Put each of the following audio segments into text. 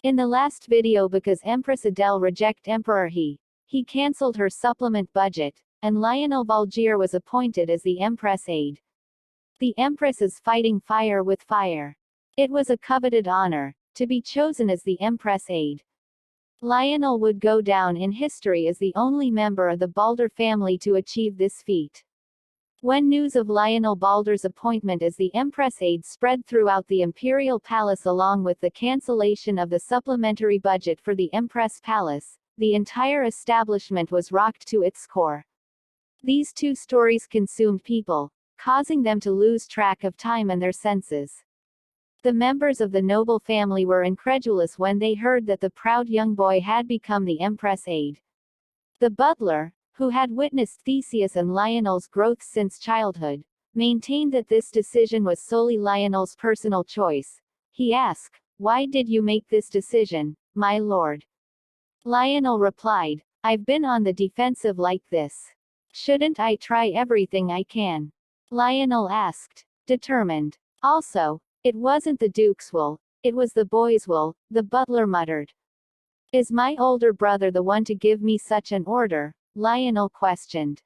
In the last video, because Empress Adele rejected Emperor he cancelled her supplement budget, and Lionel Valgier was appointed as the Empress aide. The Empress is fighting fire with fire. It was a coveted honor to be chosen as the Empress aide. Lionel would go down in history as the only member of the Balder family to achieve this feat. When news of Lionel Balder's appointment as the Empress aide spread throughout the imperial palace along with the cancellation of the supplementary budget for the Empress Palace, the entire establishment was rocked to its core. These two stories consumed people, causing them to lose track of time and their senses. The members of the noble family were incredulous when they heard that the proud young boy had become the Empress aide. The butler, who had witnessed Theseus and Lionel's growth since childhood, maintained that this decision was solely Lionel's personal choice. He asked, "Why did you make this decision, my lord?" Lionel replied, "I've been on the defensive like this. Shouldn't I try everything I can?" Lionel asked, determined. "Also, it wasn't the Duke's will, it was the boy's will," the butler muttered. "Is my older brother the one to give me such an order?" Lionel questioned.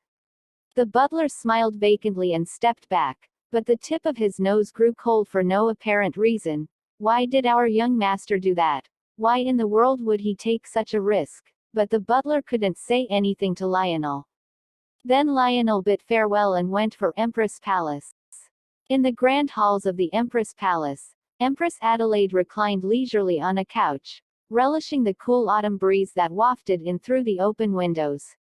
The butler smiled vacantly and stepped back, but the tip of his nose grew cold for no apparent reason. Why did our young master do that? Why in the world would he take such a risk? But the butler couldn't say anything to Lionel. Then Lionel bid farewell and went for Empress Palace. In the grand halls of the Empress Palace, Empress Adelaide reclined leisurely on a couch, relishing the cool autumn breeze that wafted in through the open windows.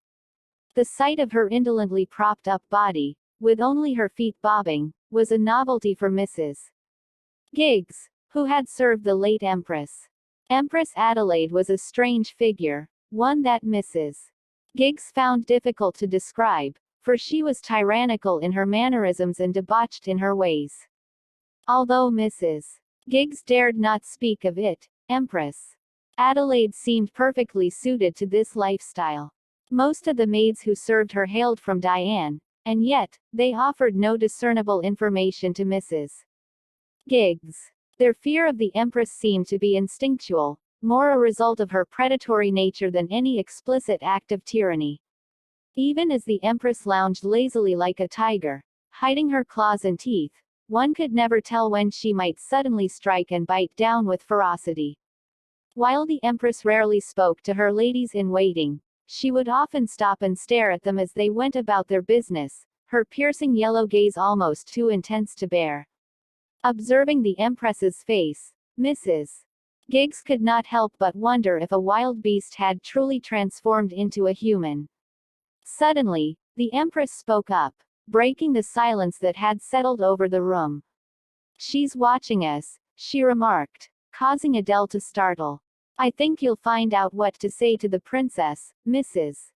The sight of her indolently propped up body, with only her feet bobbing, was a novelty for Mrs. Giggs, who had served the late Empress. Empress Adelaide was a strange figure, one that Mrs. Giggs found difficult to describe, for she was tyrannical in her mannerisms and debauched in her ways. Although Mrs. Giggs dared not speak of it, Empress Adelaide seemed perfectly suited to this lifestyle. Most of the maids who served her hailed from Diane, and yet, they offered no discernible information to Mrs. Giggs. Their fear of the Empress seemed to be instinctual, more a result of her predatory nature than any explicit act of tyranny. Even as the Empress lounged lazily like a tiger, hiding her claws and teeth, one could never tell when she might suddenly strike and bite down with ferocity. While the Empress rarely spoke to her ladies-in-waiting, she would often stop and stare at them as they went about their business, her piercing yellow gaze almost too intense to bear. Observing the Empress's face, Mrs. Giggs could not help but wonder if a wild beast had truly transformed into a human. Suddenly, the Empress spoke up, breaking the silence that had settled over the room. "She's watching us," she remarked, causing Adele to startle. "I think you'll find out what to say to the princess, Mrs.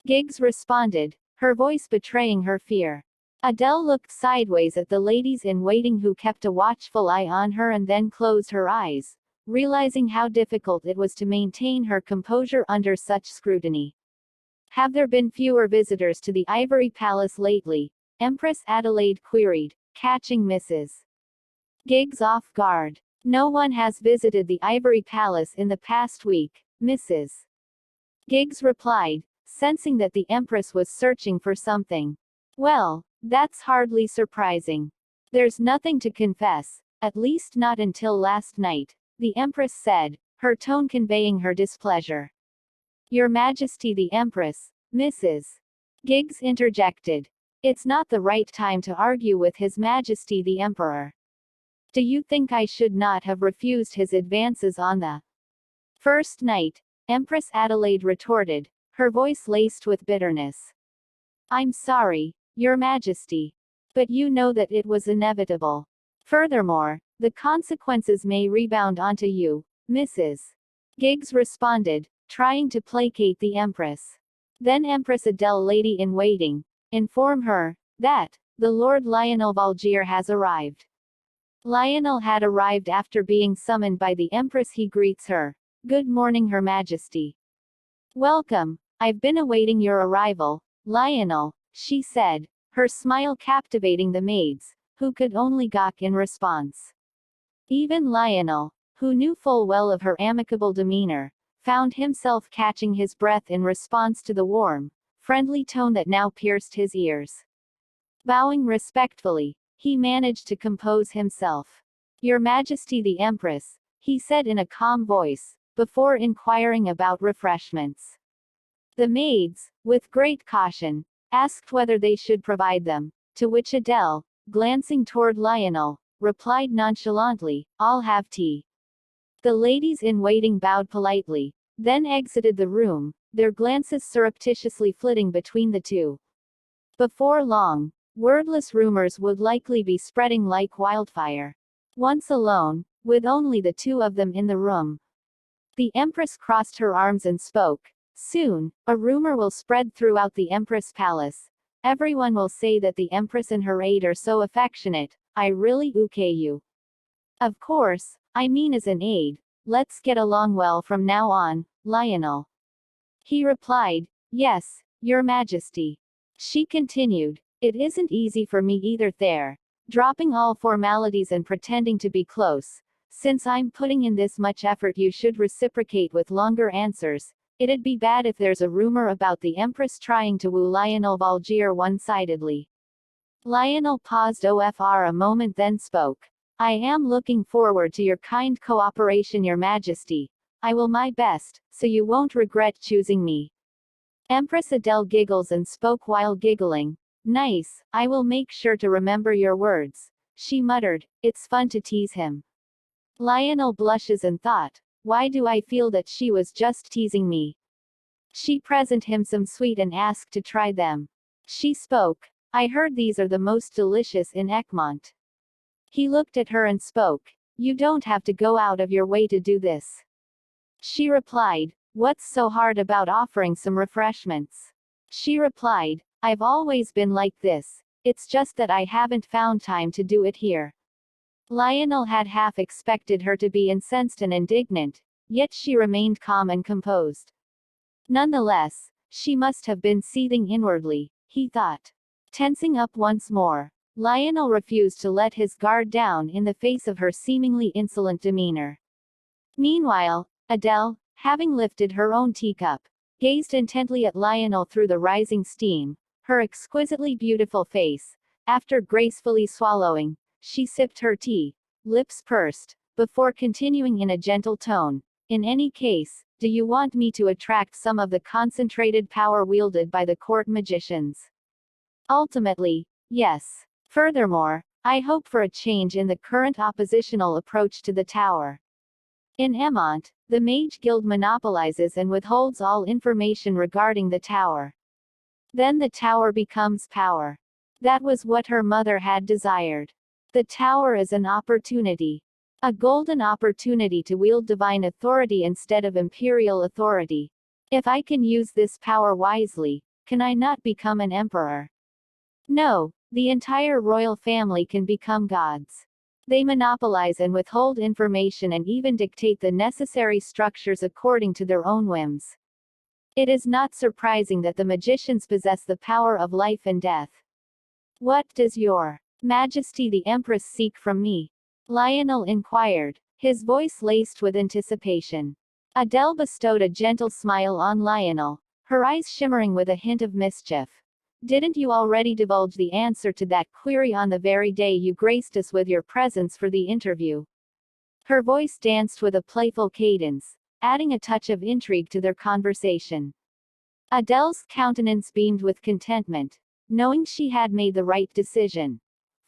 Giggs responded, her voice betraying her fear. Adele looked sideways at the ladies-in-waiting who kept a watchful eye on her and then closed her eyes, realizing how difficult it was to maintain her composure under such scrutiny. "Have there been fewer visitors to the Ivory Palace lately?" Empress Adelaide queried, catching Mrs. Giggs off guard. "No one has visited the Ivory Palace in the past week," Mrs. Giggs replied, sensing that the Empress was searching for something. "Well, that's hardly surprising. There's nothing to confess, at least not until last night," the Empress said, her tone conveying her displeasure. "Your Majesty the Empress," Mrs. Giggs interjected. "It's not the right time to argue with His Majesty the Emperor. Do you think I should not have refused his advances on the first night?" Empress Adelaide retorted, her voice laced with bitterness. "I'm sorry, Your Majesty. But you know that it was inevitable. Furthermore, the consequences may rebound onto you," Mrs. Giggs responded, trying to placate the Empress. "Then Empress Adele, lady-in-waiting, inform her that the Lord Lionel Valgier has arrived." Lionel had arrived after being summoned by the Empress. He greets her. "Good morning, Her Majesty." "Welcome, I've been awaiting your arrival, Lionel," she said, her smile captivating the maids, who could only gawk in response. Even Lionel, who knew full well of her amicable demeanor, found himself catching his breath in response to the warm, friendly tone that now pierced his ears. Bowing respectfully, he managed to compose himself. "Your Majesty the Empress," he said in a calm voice, before inquiring about refreshments. The maids, with great caution, asked whether they should provide them, to which Adele, glancing toward Lionel, replied nonchalantly, "I'll have tea." The ladies in waiting bowed politely, then exited the room, their glances surreptitiously flitting between the two. Before long, wordless rumors would likely be spreading like wildfire. Once alone, with only the two of them in the room, the Empress crossed her arms and spoke. "Soon, a rumor will spread throughout the Empress Palace. Everyone will say that the Empress and her aide are so affectionate. I really you. Of course, I mean as an aide. Let's get along well from now on, Lionel." He replied, "Yes, Your Majesty." She continued, "It isn't easy for me either there. Dropping all formalities and pretending to be close. Since I'm putting in this much effort, you should reciprocate with longer answers. It'd be bad if there's a rumor about the Empress trying to woo Lionel Valgier one-sidedly." Lionel paused for a moment then spoke. "I am looking forward to your kind cooperation, Your Majesty. I will my best, so you won't regret choosing me." Empress Adele giggles and spoke while giggling. "Nice, I will make sure to remember your words," she muttered. It's fun to tease him. Lionel blushes and thought, why do I feel that she was just teasing me? She present him some sweet and asked to try them. She spoke. "I heard these are the most delicious in Egmont." He looked at her and spoke. "You don't have to go out of your way to do this." She replied, "What's so hard about offering some refreshments?" She replied, "I've always been like this. It's just that I haven't found time to do it here." Lionel had half expected her to be incensed and indignant, yet she remained calm and composed. Nonetheless, she must have been seething inwardly, he thought. Tensing up once more, Lionel refused to let his guard down in the face of her seemingly insolent demeanor. Meanwhile, Adele, having lifted her own teacup, gazed intently at Lionel through the rising steam, her exquisitely beautiful face. After gracefully swallowing, she sipped her tea, lips pursed, before continuing in a gentle tone, "In any case, do you want me to attract some of the concentrated power wielded by the court magicians?" "Ultimately, yes. Furthermore, I hope for a change in the current oppositional approach to the tower. In Emont, the Mage Guild monopolizes and withholds all information regarding the tower. Then the tower becomes power. That was what her mother had desired. The tower is an opportunity. A golden opportunity to wield divine authority instead of imperial authority. If I can use this power wisely, can I not become an emperor? No, the entire royal family can become gods. They monopolize and withhold information and even dictate the necessary structures according to their own whims. It is not surprising that the magicians possess the power of life and death. What does Your Majesty the Empress seek from me?" Lionel inquired, his voice laced with anticipation. Adele bestowed a gentle smile on Lionel, her eyes shimmering with a hint of mischief. "Didn't you already divulge the answer to that query on the very day you graced us with your presence for the interview?" Her voice danced with a playful cadence, adding a touch of intrigue to their conversation. Adele's countenance beamed with contentment, knowing she had made the right decision.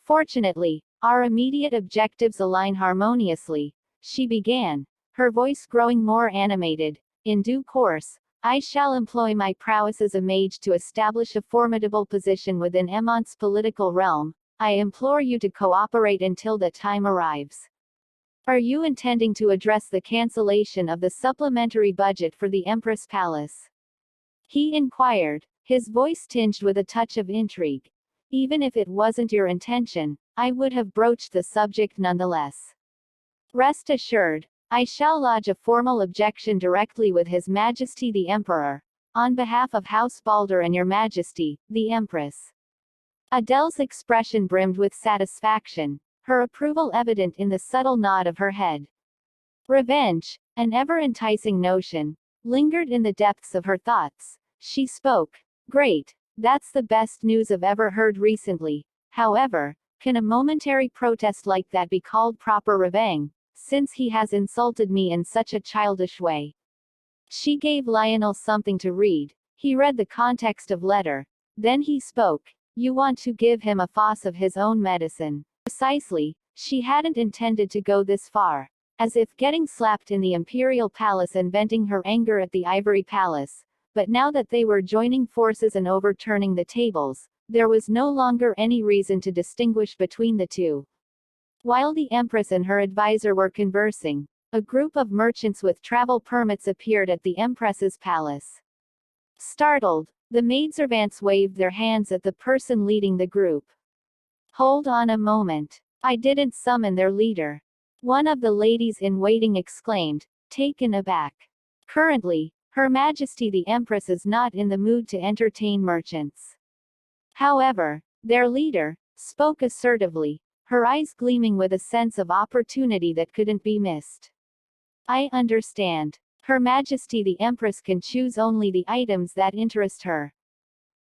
"Fortunately, our immediate objectives align harmoniously," she began, her voice growing more animated. "In due course, I shall employ my prowess as a mage to establish a formidable position within Emont's political realm. I implore you to cooperate until that time arrives." "Are you intending to address the cancellation of the supplementary budget for the Empress Palace?" he inquired, his voice tinged with a touch of intrigue. "Even if it wasn't your intention, I would have broached the subject nonetheless. Rest assured, I shall lodge a formal objection directly with His Majesty the Emperor, on behalf of House Balder and Your Majesty, the Empress." Adele's expression brimmed with satisfaction, her approval evident in the subtle nod of her head. Revenge, an ever-enticing notion, lingered in the depths of her thoughts. She spoke. Great. That's the best news I've ever heard recently. However, can a momentary protest like that be called proper revenge, since he has insulted me in such a childish way? She gave Lionel something to read. He read the context of letter. Then he spoke. You want to give him a fuss of his own medicine. Precisely, she hadn't intended to go this far. As if getting slapped in the imperial palace and venting her anger at the ivory palace. But now that they were joining forces and overturning the tables, there was no longer any reason to distinguish between the two. While the Empress and her advisor were conversing, a group of merchants with travel permits appeared at the Empress's palace. Startled, the maidservants waved their hands at the person leading the group. Hold on a moment. I didn't summon their leader. One of the ladies in waiting exclaimed, taken aback. Currently, Her Majesty the Empress is not in the mood to entertain merchants. However, their leader spoke assertively, her eyes gleaming with a sense of opportunity that couldn't be missed. I understand. Her Majesty the Empress can choose only the items that interest her.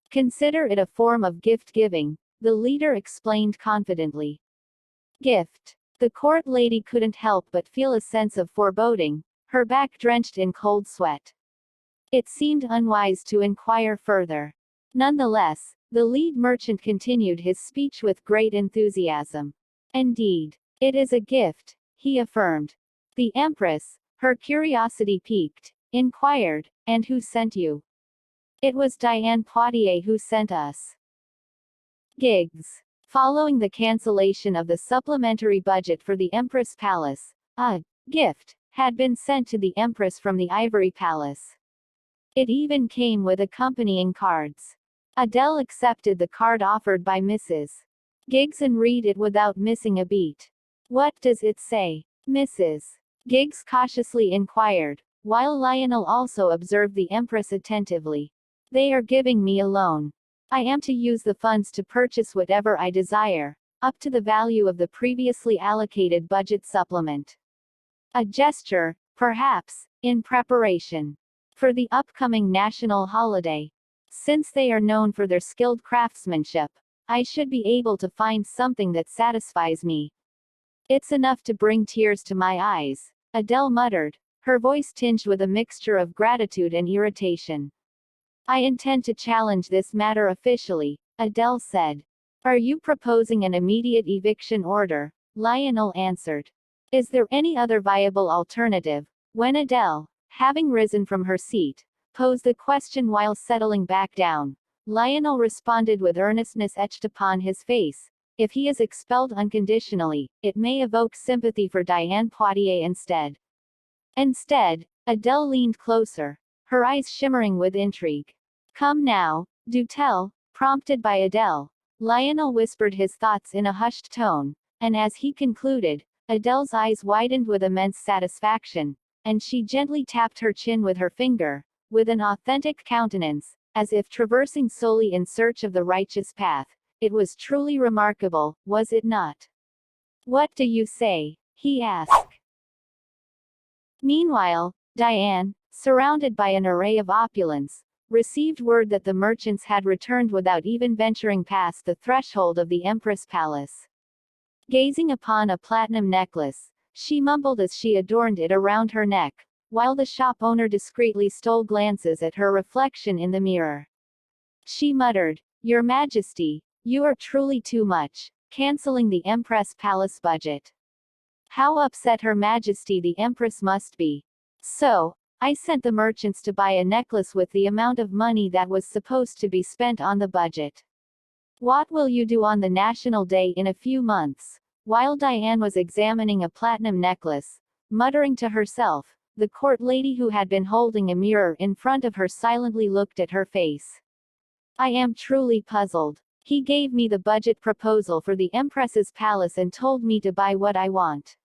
Consider it a form of gift-giving, the leader explained confidently. Gift. The court lady couldn't help but feel a sense of foreboding, her back drenched in cold sweat. It seemed unwise to inquire further. Nonetheless, the lead merchant continued his speech with great enthusiasm. Indeed, it is a gift, he affirmed. The Empress, her curiosity piqued, inquired, and who sent you? It was Diane who sent us. Gigs. Following the cancellation of the supplementary budget for the Empress Palace, a gift had been sent to the Empress from the Ivory Palace. It even came with accompanying cards. Adele accepted the card offered by Mrs. Giggs and read it without missing a beat. What does it say? Mrs. Giggs cautiously inquired, while Lionel also observed the Empress attentively. They are giving me a loan. I am to use the funds to purchase whatever I desire, up to the value of the previously allocated budget supplement. A gesture, perhaps, in preparation for the upcoming national holiday. Since they are known for their skilled craftsmanship, I should be able to find something that satisfies me. It's enough to bring tears to my eyes, Adele muttered, her voice tinged with a mixture of gratitude and irritation. I intend to challenge this matter officially, Adele said. Are you proposing an immediate eviction order? Lionel answered. Is there any other viable alternative? When Adele, having risen from her seat, posed the question while settling back down, Lionel responded with earnestness etched upon his face. If he is expelled unconditionally, it may evoke sympathy for Diane instead. Instead, Adele leaned closer, her eyes shimmering with intrigue. Come now, do tell, prompted by Adele. Lionel whispered his thoughts in a hushed tone, and as he concluded, Adele's eyes widened with immense satisfaction, and she gently tapped her chin with her finger, with an authentic countenance, as if traversing solely in search of the righteous path. It was truly remarkable, was it not? What do you say? He asked. Meanwhile, Diane, surrounded by an array of opulence, received word that the merchants had returned without even venturing past the threshold of the Empress Palace. Gazing upon a platinum necklace, she mumbled as she adorned it around her neck, while the shop owner discreetly stole glances at her reflection in the mirror. She muttered, Your Majesty, you are truly too much, cancelling the Empress Palace budget. How upset Her Majesty the Empress must be. So, I sent the merchants to buy a necklace with the amount of money that was supposed to be spent on the budget. What will you do on the National Day in a few months? While Diane was examining a platinum necklace, muttering to herself, the court lady who had been holding a mirror in front of her silently looked at her face. I am truly puzzled. He gave me the budget proposal for the Empress's palace and told me to buy what I want.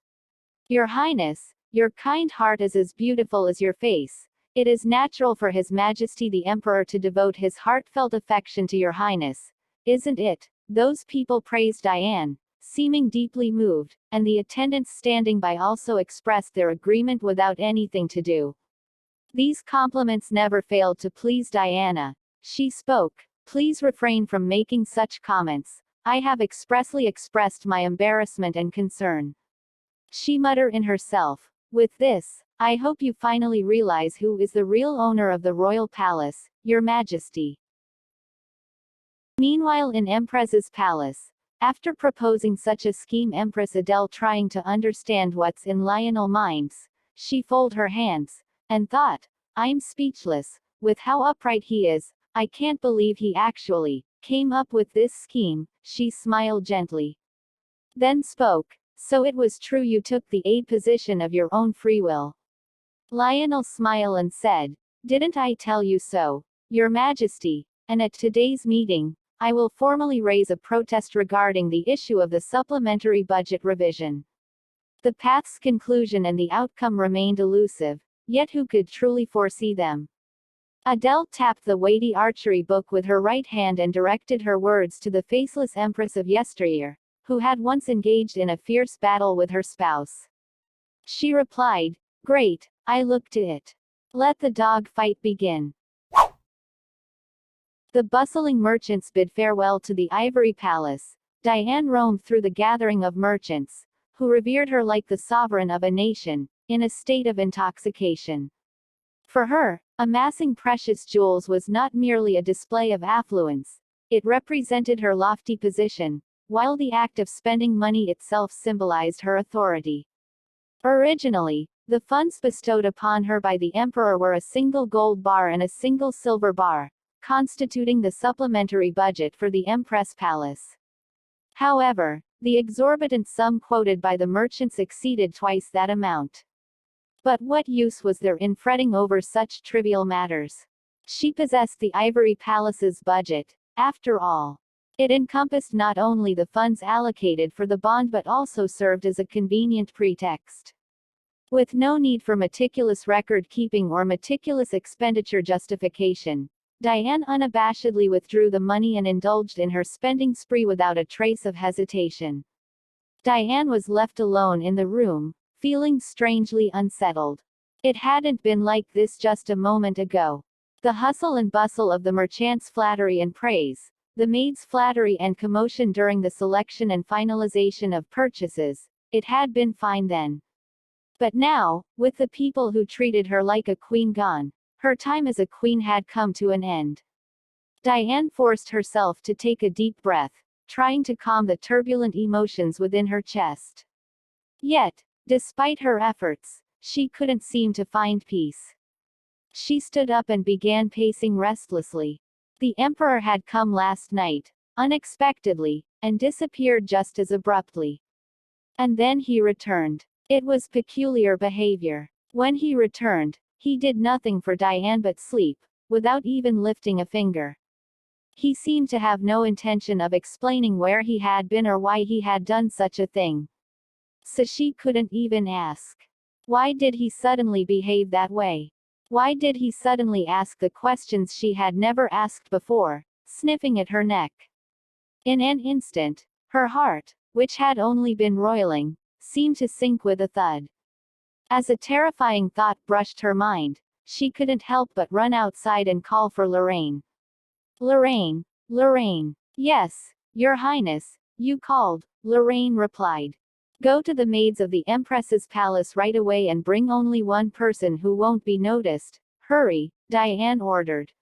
Your Highness, your kind heart is as beautiful as your face. It is natural for His Majesty the Emperor to devote his heartfelt affection to your Highness, isn't it? Those people praised Diane, seeming deeply moved, and the attendants standing by also expressed their agreement without anything to do. These compliments never failed to please Diana. She spoke. Please refrain from making such comments. I have expressly expressed my embarrassment and concern. She muttered in herself. With this, I hope you finally realize who is the real owner of the royal palace, Your Majesty. Meanwhile in Empress's palace, after proposing such a scheme, Empress Adele trying to understand what's in Lionel's mind, she folded her hands, and thought, I'm speechless, with how upright he is, I can't believe he actually came up with this scheme. She smiled gently. Then spoke, so it was true you took the aide position of your own free will. Lionel smiled and said, didn't I tell you so, Your Majesty, and at today's meeting, I will formally raise a protest regarding the issue of the supplementary budget revision. The path's conclusion and the outcome remained elusive, yet who could truly foresee them? Adele tapped the weighty archery book with her right hand and directed her words to the faceless empress of yesteryear, who had once engaged in a fierce battle with her spouse. She replied, great, I look to it. Let the dog fight begin. The bustling merchants bid farewell to the ivory palace. Diane roamed through the gathering of merchants, who revered her like the sovereign of a nation, in a state of intoxication. For her, amassing precious jewels was not merely a display of affluence, it represented her lofty position, while the act of spending money itself symbolized her authority. Originally, the funds bestowed upon her by the emperor were a single gold bar and a single silver bar, constituting the supplementary budget for the Empress Palace. However, the exorbitant sum quoted by the merchants exceeded twice that amount. But what use was there in fretting over such trivial matters? She possessed the Ivory Palace's budget, after all. It encompassed not only the funds allocated for the bond but also served as a convenient pretext. With no need for meticulous record-keeping or meticulous expenditure justification, Diane unabashedly withdrew the money and indulged in her spending spree without a trace of hesitation. Diane was left alone in the room, feeling strangely unsettled. It hadn't been like this just a moment ago. The hustle and bustle of the merchant's flattery and praise, the maid's flattery and commotion during the selection and finalization of purchases, it had been fine then. But now, with the people who treated her like a queen gone, her time as a queen had come to an end. Diane forced herself to take a deep breath, trying to calm the turbulent emotions within her chest. Yet, despite her efforts, she couldn't seem to find peace. She stood up and began pacing restlessly. The emperor had come last night, unexpectedly, and disappeared just as abruptly. And then he returned. It was peculiar behavior. When he returned, he did nothing for Diane but sleep, without even lifting a finger. He seemed to have no intention of explaining where he had been or why he had done such a thing. So she couldn't even ask. Why did he suddenly behave that way? Why did he suddenly ask the questions she had never asked before, sniffing at her neck? In an instant, her heart, which had only been roiling, seemed to sink with a thud. As a terrifying thought brushed her mind, she couldn't help but run outside and call for Lorraine. Lorraine, Lorraine. Yes, Your Highness, you called, Lorraine replied. Go to the maids of the Empress's palace right away and bring only one person who won't be noticed. Hurry, Diane ordered.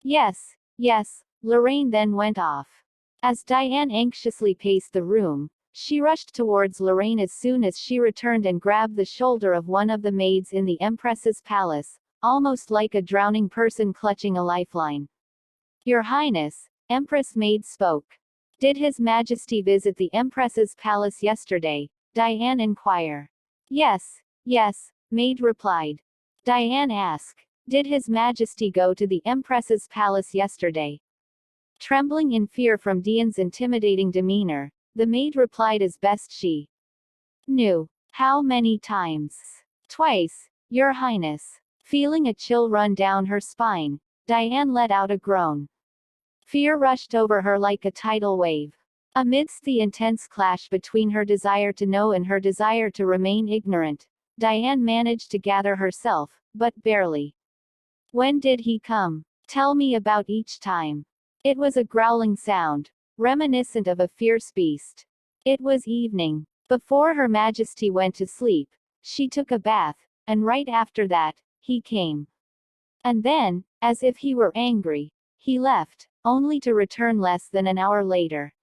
Yes, yes, Lorraine then went off. As Diane anxiously paced the room, she rushed towards Lorraine as soon as she returned and grabbed the shoulder of one of the maids in the Empress's palace, almost like a drowning person clutching a lifeline. Your Highness, Empress maid spoke. Did His Majesty visit the Empress's palace yesterday? Diane inquired. Yes, yes, maid replied. Diane asked. Did His Majesty go to the Empress's palace yesterday? Trembling in fear from Diane's intimidating demeanor, the maid replied as best she knew. How many times? Twice, Your Highness. Feeling a chill run down her spine, Diane let out a groan. Fear rushed over her like a tidal wave. Amidst the intense clash between her desire to know and her desire to remain ignorant, Diane managed to gather herself, but barely. When did he come? Tell me about each time. It was a growling sound, reminiscent of a fierce beast. It was evening. Before Her Majesty went to sleep, she took a bath, and right after that, he came. And then, as if he were angry, he left, only to return less than an hour later.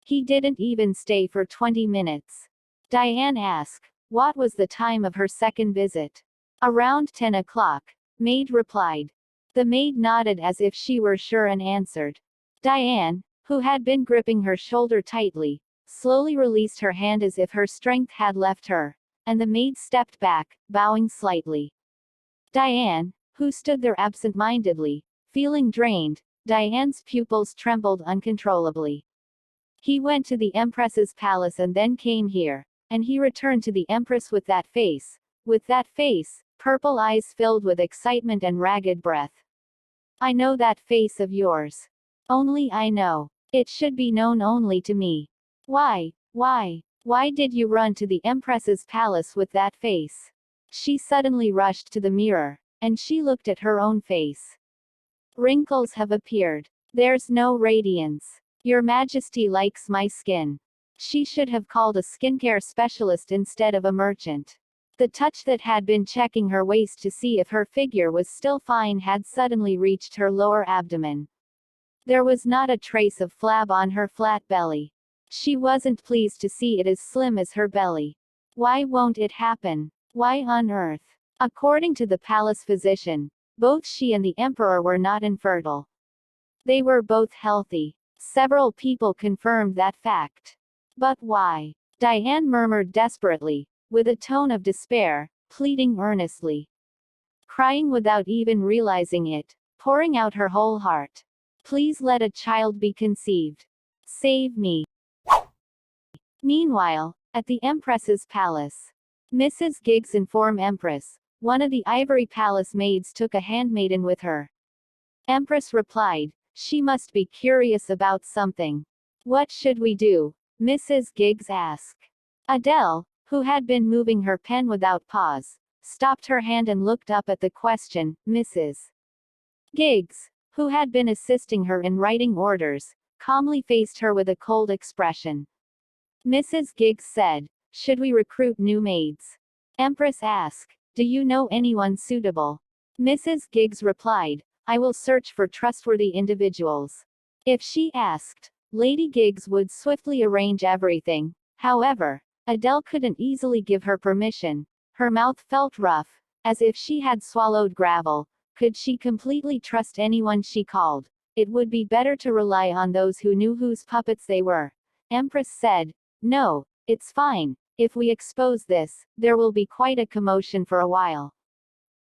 He didn't even stay for 20 minutes. Diane asked, what was the time of her second visit? Around 10 o'clock. Maid replied. The maid nodded as if she were sure and answered. Diane, who had been gripping her shoulder tightly, slowly released her hand as if her strength had left her, and the maid stepped back, bowing slightly. Diane, who stood there absent-mindedly, feeling drained, Diane's pupils trembled uncontrollably. He went to the Empress's palace and then came here, and he returned to the Empress with that face, purple eyes filled with excitement and ragged breath. I know that face of yours. Only I know. It should be known only to me. Why did you run to the Empress's palace with that face? She suddenly rushed to the mirror, and she looked at her own face. Wrinkles have appeared. There's no radiance. Your Majesty likes my skin. She should have called a skincare specialist instead of a merchant. The touch that had been checking her waist to see if her figure was still fine had suddenly reached her lower abdomen. There was not a trace of flab on her flat belly. She wasn't pleased to see it as slim as her belly. Why won't it happen? Why on earth? According to the palace physician, both she and the emperor were not infertile. They were both healthy. Several people confirmed that fact. But why? Diane murmured desperately, with a tone of despair, pleading earnestly. Crying without even realizing it, pouring out her whole heart. Please let a child be conceived. Save me. Meanwhile, at the Empress's palace, Mrs. Giggs informed Empress, one of the Ivory Palace maids took a handmaiden with her. Empress replied, she must be curious about something. What should we do? Mrs. Giggs asked. Adele, who had been moving her pen without pause, stopped her hand and looked up at the question. Mrs. Giggs, who had been assisting her in writing orders, calmly faced her with a cold expression. Mrs. Giggs said, should we recruit new maids? Empress asked, do you know anyone suitable? Mrs. Giggs replied, I will search for trustworthy individuals. If she asked, Lady Giggs would swiftly arrange everything. However, Adele couldn't easily give her permission. Her mouth felt rough, as if she had swallowed gravel. Could she completely trust anyone she called? It would be better to rely on those who knew whose puppets they were. Empress said, no, it's fine. If we expose this, there will be quite a commotion for a while.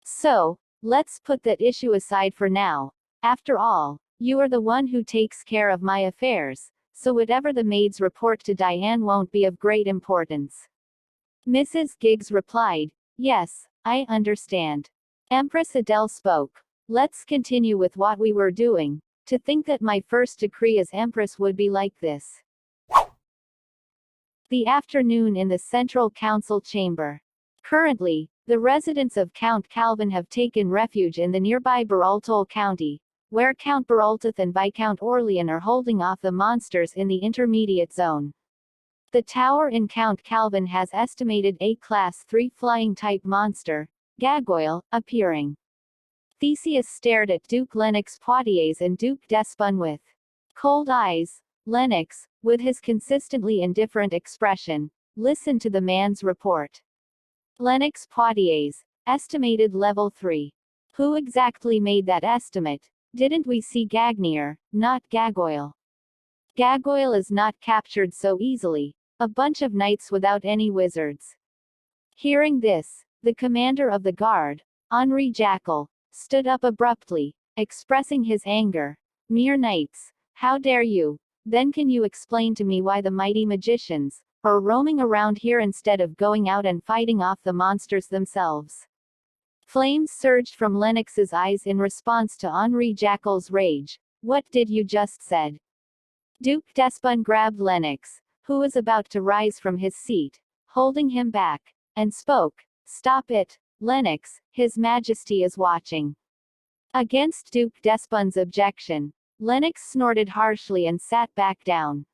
So, let's put that issue aside for now. After all, you are the one who takes care of my affairs, so whatever the maids report to Diane won't be of great importance. Mrs. Giggs replied, yes, I understand. Empress Adele spoke. Let's continue with what we were doing. To think that my first decree as Empress would be like this. The afternoon in the Central Council chamber. Currently, the residents of Count Calvin have taken refuge in the nearby Baroltol County, where Count Barolteth and Viscount Orlean are holding off the monsters in the intermediate zone. The tower in Count Calvin has estimated a Class 3 flying-type monster, Gargoyle, appearing. Theseus stared at Duke Lennox Poitiers and Duke Despun with cold eyes. Lennox, with his consistently indifferent expression, listened to the man's report. Lennox Poitiers, estimated level 3. Who exactly made that estimate? Didn't we see Gagnier, not Gargoyle? Gargoyle is not captured so easily. A bunch of knights without any wizards. Hearing this, the commander of the guard, Henri Jackal, stood up abruptly, expressing his anger. Mere knights, how dare you? Then can you explain to me why the mighty magicians are roaming around here instead of going out and fighting off the monsters themselves? Flames surged from Lennox's eyes in response to Henri Jackal's rage. What did you just said? Duke Despon grabbed Lennox, who was about to rise from his seat, holding him back, and spoke. Stop it, Lennox, His Majesty is watching. Against Duke Despon's objection, Lennox snorted harshly and sat back down.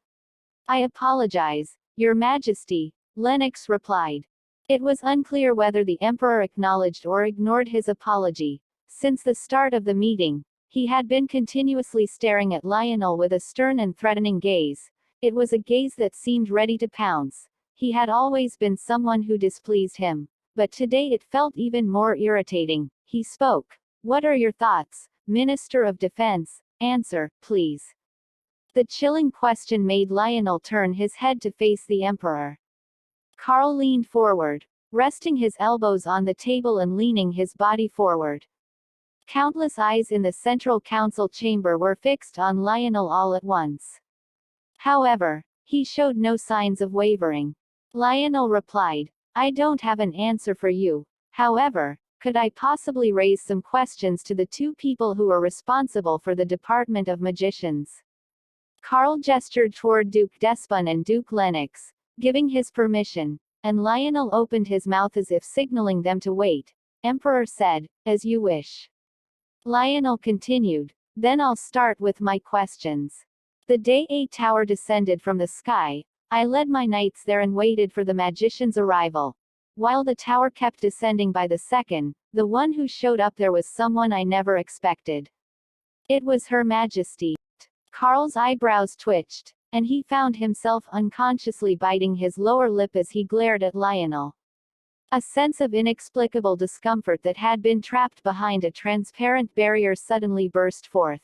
I apologize, Your Majesty, Lennox replied. It was unclear whether the Emperor acknowledged or ignored his apology. Since the start of the meeting, he had been continuously staring at Lionel with a stern and threatening gaze. It was a gaze that seemed ready to pounce. He had always been someone who displeased him, but today it felt even more irritating. He spoke. What are your thoughts, Minister of Defense? Answer, please. The chilling question made Lionel turn his head to face the Emperor. Carl leaned forward, resting his elbows on the table and leaning his body forward. Countless eyes in the central council chamber were fixed on Lionel all at once. However, he showed no signs of wavering. Lionel replied, I don't have an answer for you. However, could I possibly raise some questions to the two people who are responsible for the Department of Magicians? Carl gestured toward Duke Despon and Duke Lennox, giving his permission, and Lionel opened his mouth as if signaling them to wait. Emperor said, as you wish. Lionel continued, then I'll start with my questions. The day a tower descended from the sky, I led my knights there and waited for the magician's arrival. While the tower kept descending by the second, the one who showed up there was someone I never expected. It was Her Majesty. Carl's eyebrows twitched, and he found himself unconsciously biting his lower lip as he glared at Lionel. A sense of inexplicable discomfort that had been trapped behind a transparent barrier suddenly burst forth.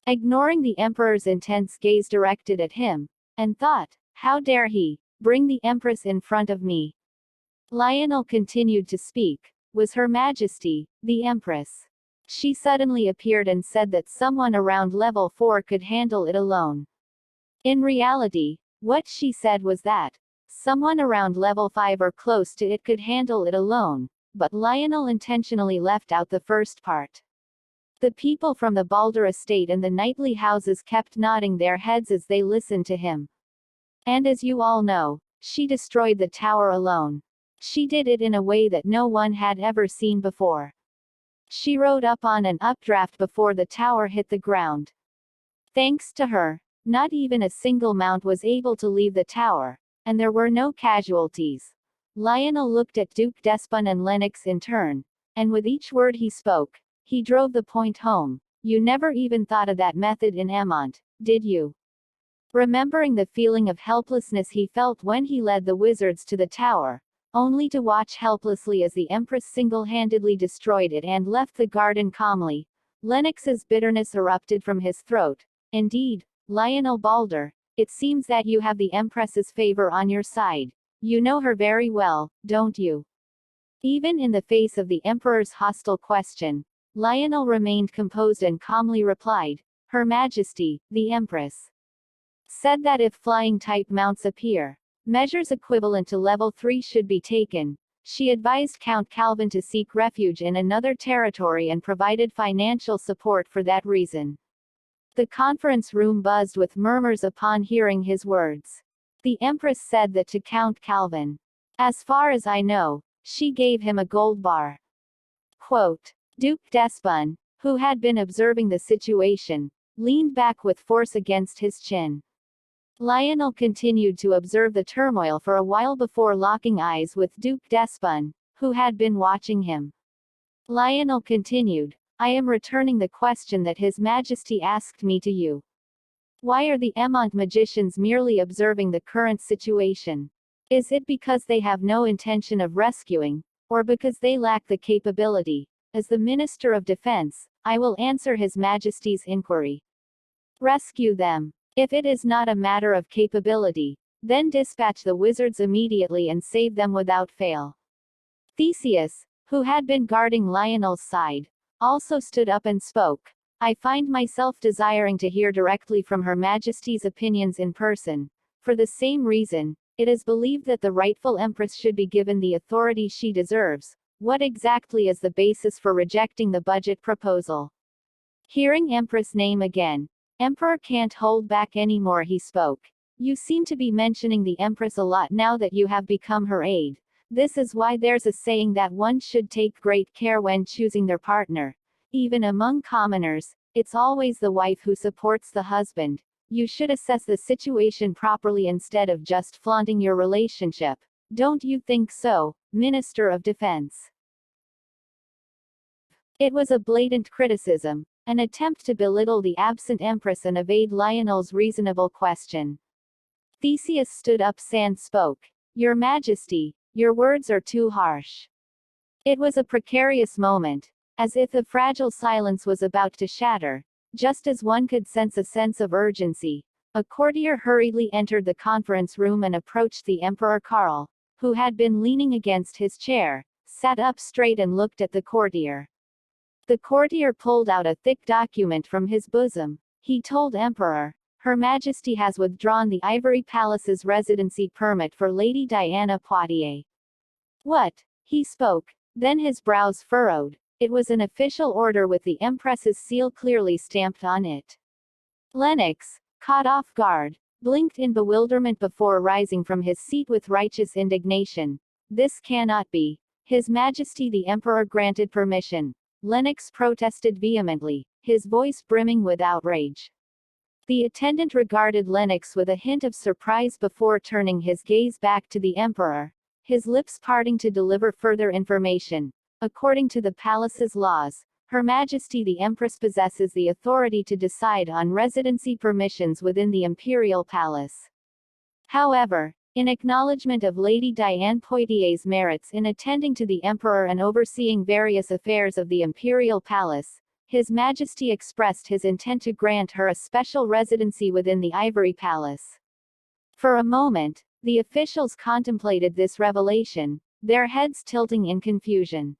Ignoring the Emperor's intense gaze directed at him, and thought, how dare he bring the Empress in front of me? Lionel continued to speak. Was Her Majesty, the Empress. She suddenly appeared and said that someone around level 4 could handle it alone. In reality, what she said was that someone around level 5 or close to it could handle it alone, but Lionel intentionally left out the first part. The people from the Balder estate and the knightly houses kept nodding their heads as they listened to him. And as you all know, she destroyed the tower alone. She did it in a way that no one had ever seen before. She rode up on an updraft before the tower hit the ground. Thanks to her, not even a single mount was able to leave the tower, and there were no casualties. Lionel looked at Duke Despon and Lennox in turn, and with each word he spoke, he drove the point home. You never even thought of that method in Emont, did you? Remembering the feeling of helplessness he felt when he led the wizards to the tower, only to watch helplessly as the Empress single-handedly destroyed it and left the garden calmly, Lennox's bitterness erupted from his throat. Indeed, Lionel Balder, it seems that you have the Empress's favor on your side. You know her very well, don't you? Even in the face of the Emperor's hostile question, Lionel remained composed and calmly replied, Her Majesty, the Empress, said that if flying-type mounts appear, measures equivalent to level 3 should be taken. She advised Count Calvin to seek refuge in another territory and provided financial support for that reason. The conference room buzzed with murmurs upon hearing his words. The Empress said that to Count Calvin. As far as I know, she gave him a gold bar. Quote. Duke Despon, who had been observing the situation, leaned back with force against his chin. Lionel continued to observe the turmoil for a while before locking eyes with Duke Despon, who had been watching him. Lionel continued, I am returning the question that His Majesty asked me to you. Why are the Emont magicians merely observing the current situation? Is it because they have no intention of rescuing, or because they lack the capability? As the Minister of Defense, I will answer His Majesty's inquiry. Rescue them. If it is not a matter of capability, then dispatch the wizards immediately and save them without fail. Theseus, who had been guarding Lionel's side, also stood up and spoke. I find myself desiring to hear directly from Her Majesty's opinions in person. For the same reason, it is believed that the rightful Empress should be given the authority she deserves. What exactly is the basis for rejecting the budget proposal? Hearing Empress' name again, Emperor can't hold back anymore, he spoke. You seem to be mentioning the Empress a lot now that you have become her aide. This is why there's a saying that one should take great care when choosing their partner. Even among commoners, it's always the wife who supports the husband. You should assess the situation properly instead of just flaunting your relationship. Don't you think so, Minister of Defense? It was a blatant criticism, an attempt to belittle the absent Empress and evade Lionel's reasonable question. Theseus stood up and spoke. Your Majesty, your words are too harsh. It was a precarious moment, as if the fragile silence was about to shatter. Just as one could sense a sense of urgency, a courtier hurriedly entered the conference room and approached the Emperor Karl, who had been leaning against his chair, sat up straight and looked at the courtier. The courtier pulled out a thick document from his bosom. He told Emperor, Her Majesty has withdrawn the Ivory Palace's residency permit for Lady Diana Poitiers. What? He spoke. Then his brows furrowed. It was an official order with the Empress's seal clearly stamped on it. Lennox, caught off guard, blinked in bewilderment before rising from his seat with righteous indignation. This cannot be. His Majesty the Emperor granted permission. Lennox protested vehemently, his voice brimming with outrage. The attendant regarded Lennox with a hint of surprise before turning his gaze back to the Emperor, his lips parting to deliver further information. According to the palace's laws, Her Majesty the Empress possesses the authority to decide on residency permissions within the imperial palace. However, in acknowledgement of Lady Diane Poitiers's merits in attending to the Emperor and overseeing various affairs of the imperial palace, His Majesty expressed his intent to grant her a special residency within the Ivory Palace. For a moment, the officials contemplated this revelation, their heads tilting in confusion.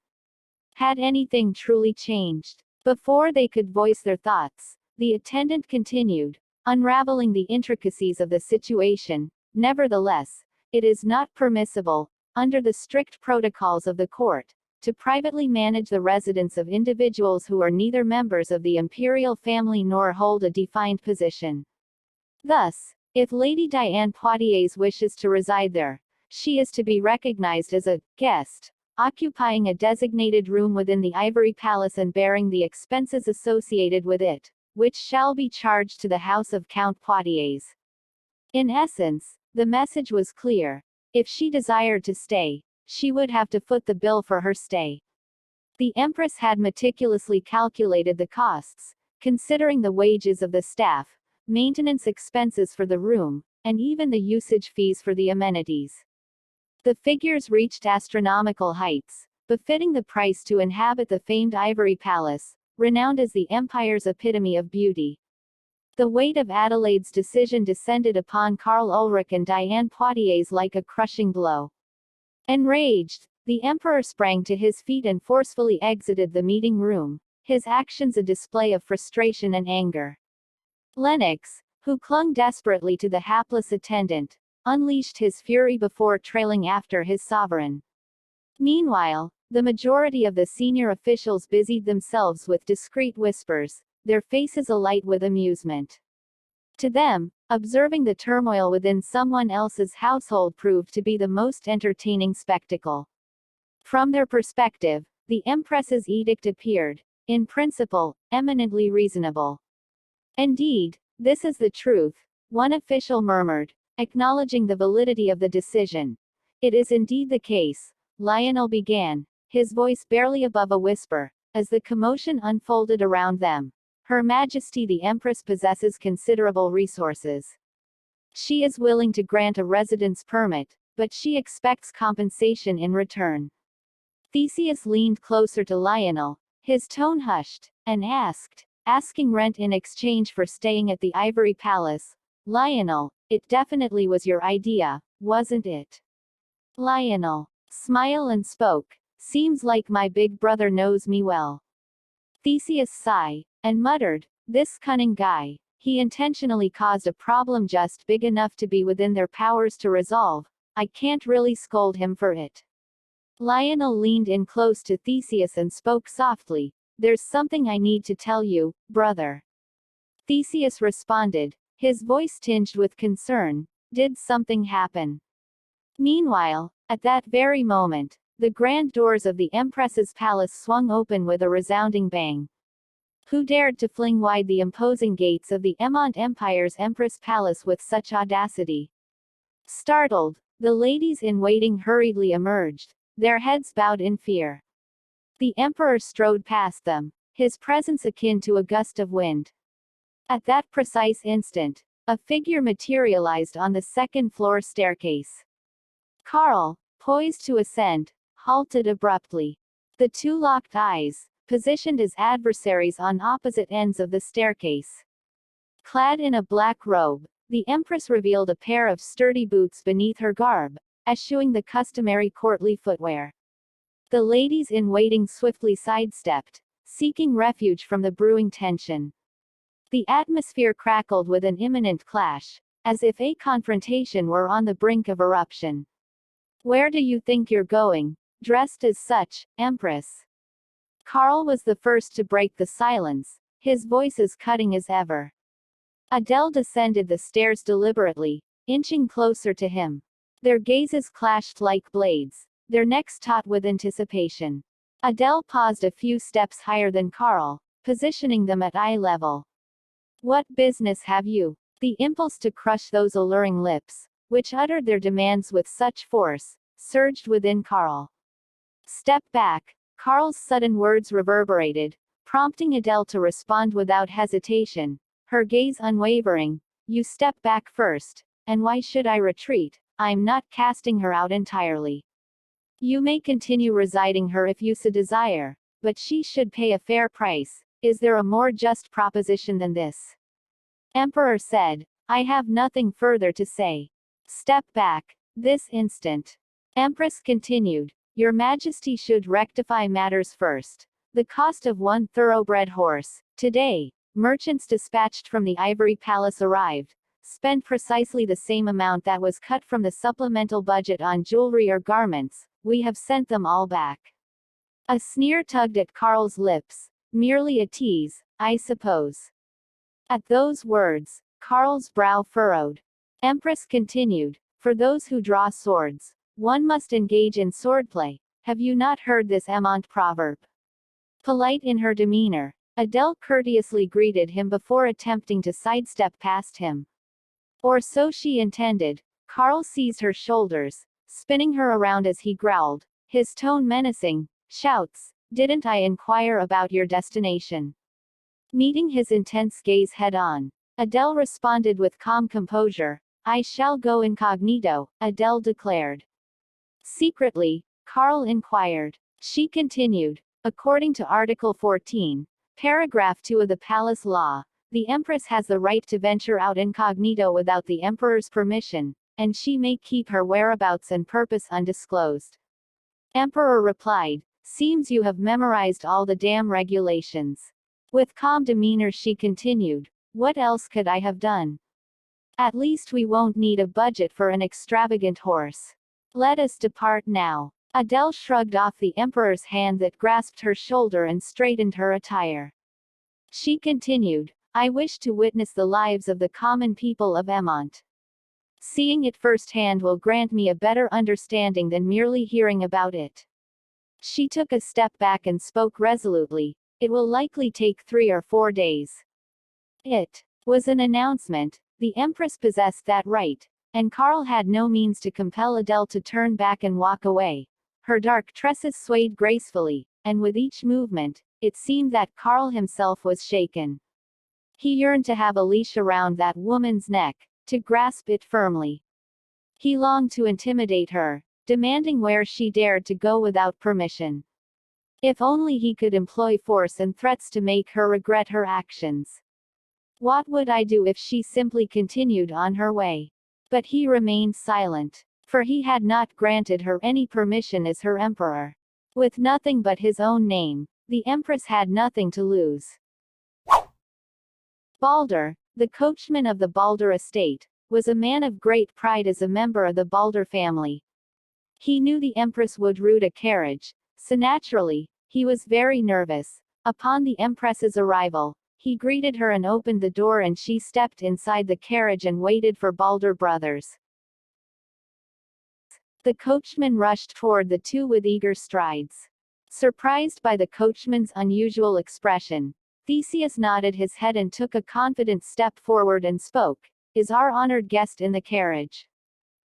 Had anything truly changed? Before they could voice their thoughts, the attendant continued, unraveling the intricacies of the situation. Nevertheless, it is not permissible, under the strict protocols of the court, to privately manage the residence of individuals who are neither members of the imperial family nor hold a defined position. Thus, if Lady Diane Poitiers wishes to reside there, she is to be recognized as a guest, occupying a designated room within the Ivory Palace and bearing the expenses associated with it, which shall be charged to the house of Count Poitiers. In essence, the message was clear. If she desired to stay, she would have to foot the bill for her stay. The Empress had meticulously calculated the costs, considering the wages of the staff, maintenance expenses for the room, and even the usage fees for the amenities. The figures reached astronomical heights, befitting the price to inhabit the famed Ivory Palace, renowned as the empire's epitome of beauty. The weight of Adelaide's decision descended upon Karl Ulrich and Diane Poitiers like a crushing blow. Enraged, the Emperor sprang to his feet and forcefully exited the meeting room, his actions a display of frustration and anger. Lennox, who clung desperately to the hapless attendant, unleashed his fury before trailing after his sovereign. Meanwhile, the majority of the senior officials busied themselves with discreet whispers, their faces alight with amusement. To them, observing the turmoil within someone else's household proved to be the most entertaining spectacle. From their perspective, the Empress's edict appeared, in principle, eminently reasonable. Indeed, this is the truth, one official murmured, acknowledging the validity of the decision. It is indeed the case, Lionel began, his voice barely above a whisper, as the commotion unfolded around them. Her Majesty the Empress possesses considerable resources. She is willing to grant a residence permit, but she expects compensation in return. Theseus leaned closer to Lionel, his tone hushed, and asking rent in exchange for staying at the Ivory Palace. Lionel, it definitely was your idea, wasn't it? Lionel smiled and spoke. Seems like my big brother knows me well. Theseus sighed, and muttered, this cunning guy, he intentionally caused a problem just big enough to be within their powers to resolve. I can't really scold him for it. Lionel leaned in close to Theseus and spoke softly, there's something I need to tell you, brother. Theseus responded, his voice tinged with concern. Did something happen? Meanwhile, at that very moment, the grand doors of the Empress's palace swung open with a resounding bang. Who dared to fling wide the imposing gates of the Emont Empire's Empress Palace with such audacity? Startled, the ladies-in-waiting hurriedly emerged, their heads bowed in fear. The Emperor strode past them, his presence akin to a gust of wind. At that precise instant, a figure materialized on the second-floor staircase. Karl, poised to ascend, halted abruptly. The two locked eyes, positioned as adversaries on opposite ends of the staircase. Clad in a black robe, the Empress revealed a pair of sturdy boots beneath her garb, eschewing the customary courtly footwear. The ladies-in-waiting swiftly sidestepped, seeking refuge from the brewing tension. The atmosphere crackled with an imminent clash, as if a confrontation were on the brink of eruption. Where do you think you're going, dressed as such, Empress? Karl was the first to break the silence, his voice as cutting as ever. Adele descended the stairs deliberately, inching closer to him. Their gazes clashed like blades, their necks taut with anticipation. Adele paused a few steps higher than Karl, positioning them at eye level. What business have you? The impulse to crush those alluring lips, which uttered their demands with such force, surged within Karl. Step back. Karl's sudden words reverberated, prompting Adele to respond without hesitation, her gaze unwavering. You step back first, and why should I retreat? I'm not casting her out entirely. You may continue residing her if you so desire, but she should pay a fair price. Is there a more just proposition than this? Emperor said, I have nothing further to say. Step back, this instant. Empress continued, Your Majesty should rectify matters first. The cost of one thoroughbred horse. Today, merchants dispatched from the Ivory Palace arrived, spent precisely the same amount that was cut from the supplemental budget on jewelry or garments. We have sent them all back. A sneer tugged at Karl's lips. Merely a tease, I suppose. At those words, Karl's brow furrowed. Empress continued, For those who draw swords, one must engage in swordplay. Have you not heard this Emont proverb? Polite in her demeanor, Adele courteously greeted him before attempting to sidestep past him. Or so she intended. Karl seized her shoulders, spinning her around as he growled, his tone menacing. Shouts, Didn't I inquire about your destination? Meeting his intense gaze head-on, Adele responded with calm composure. I shall go incognito, Adele declared. Secretly, Karl inquired. She continued, According to Article 14, Paragraph 2 of the Palace Law, the Empress has the right to venture out incognito without the Emperor's permission, and she may keep her whereabouts and purpose undisclosed. Emperor replied, Seems you have memorized all the damn regulations. With calm demeanor she continued, What else could I have done? At least we won't need a budget for an extravagant horse. Let us depart now. Adele shrugged off the Emperor's hand that grasped her shoulder and straightened her attire. She continued, I wish to witness the lives of the common people of Emont. Seeing it firsthand will grant me a better understanding than merely hearing about it. She took a step back and spoke resolutely. It will likely take 3 or 4 days. It was an announcement. The Empress possessed that right, and Karl had no means to compel Adele to turn back and walk away. Her dark tresses swayed gracefully, and with each movement, it seemed that Karl himself was shaken. He yearned to have a leash around that woman's neck, to grasp it firmly. He longed to intimidate her, demanding where she dared to go without permission. If only he could employ force and threats to make her regret her actions. What would I do if she simply continued on her way? But he remained silent, for he had not granted her any permission as her emperor. With nothing but his own name, the Empress had nothing to lose. Balder, the coachman of the Balder estate, was a man of great pride as a member of the Balder family. He knew the Empress would route a carriage, so naturally, he was very nervous. Upon the Empress's arrival, He greeted her and opened the door, and she stepped inside the carriage and waited for Balder brothers. The coachman rushed toward the two with eager strides. Surprised by the coachman's unusual expression, Theseus nodded his head and took a confident step forward and spoke. "Is our honored guest in the carriage?"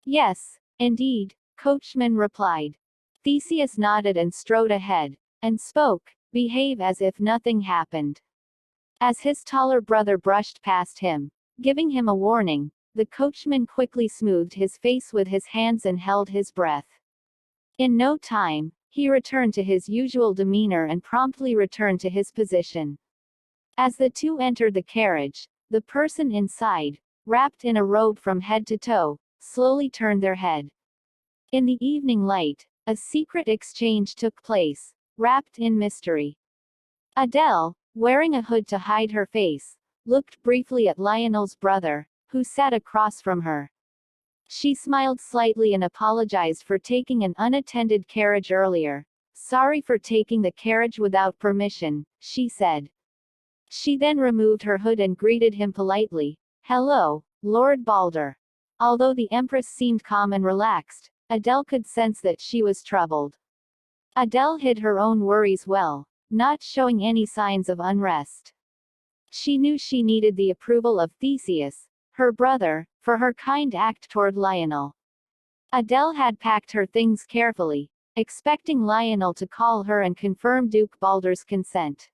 "Yes, indeed," coachman replied. Theseus nodded and strode ahead, and spoke. "Behave as if nothing happened." As his taller brother brushed past him, giving him a warning, the coachman quickly smoothed his face with his hands and held his breath. In no time, he returned to his usual demeanor and promptly returned to his position. As the two entered the carriage, the person inside, wrapped in a robe from head to toe, slowly turned their head. In the evening light, a secret exchange took place, wrapped in mystery. Adele, wearing a hood to hide her face, looked briefly at Lionel's brother, who sat across from her. She smiled slightly and apologized for taking an unattended carriage earlier. "Sorry for taking the carriage without permission," she said. She then removed her hood and greeted him politely. "Hello, Lord Balder." Although the Empress seemed calm and relaxed, Adele could sense that she was troubled. Adele hid her own worries well, not showing any signs of unrest. She knew she needed the approval of Theseus, her brother, for her kind act toward Lionel. Adele had packed her things carefully, expecting Lionel to call her and confirm Duke Balder's consent.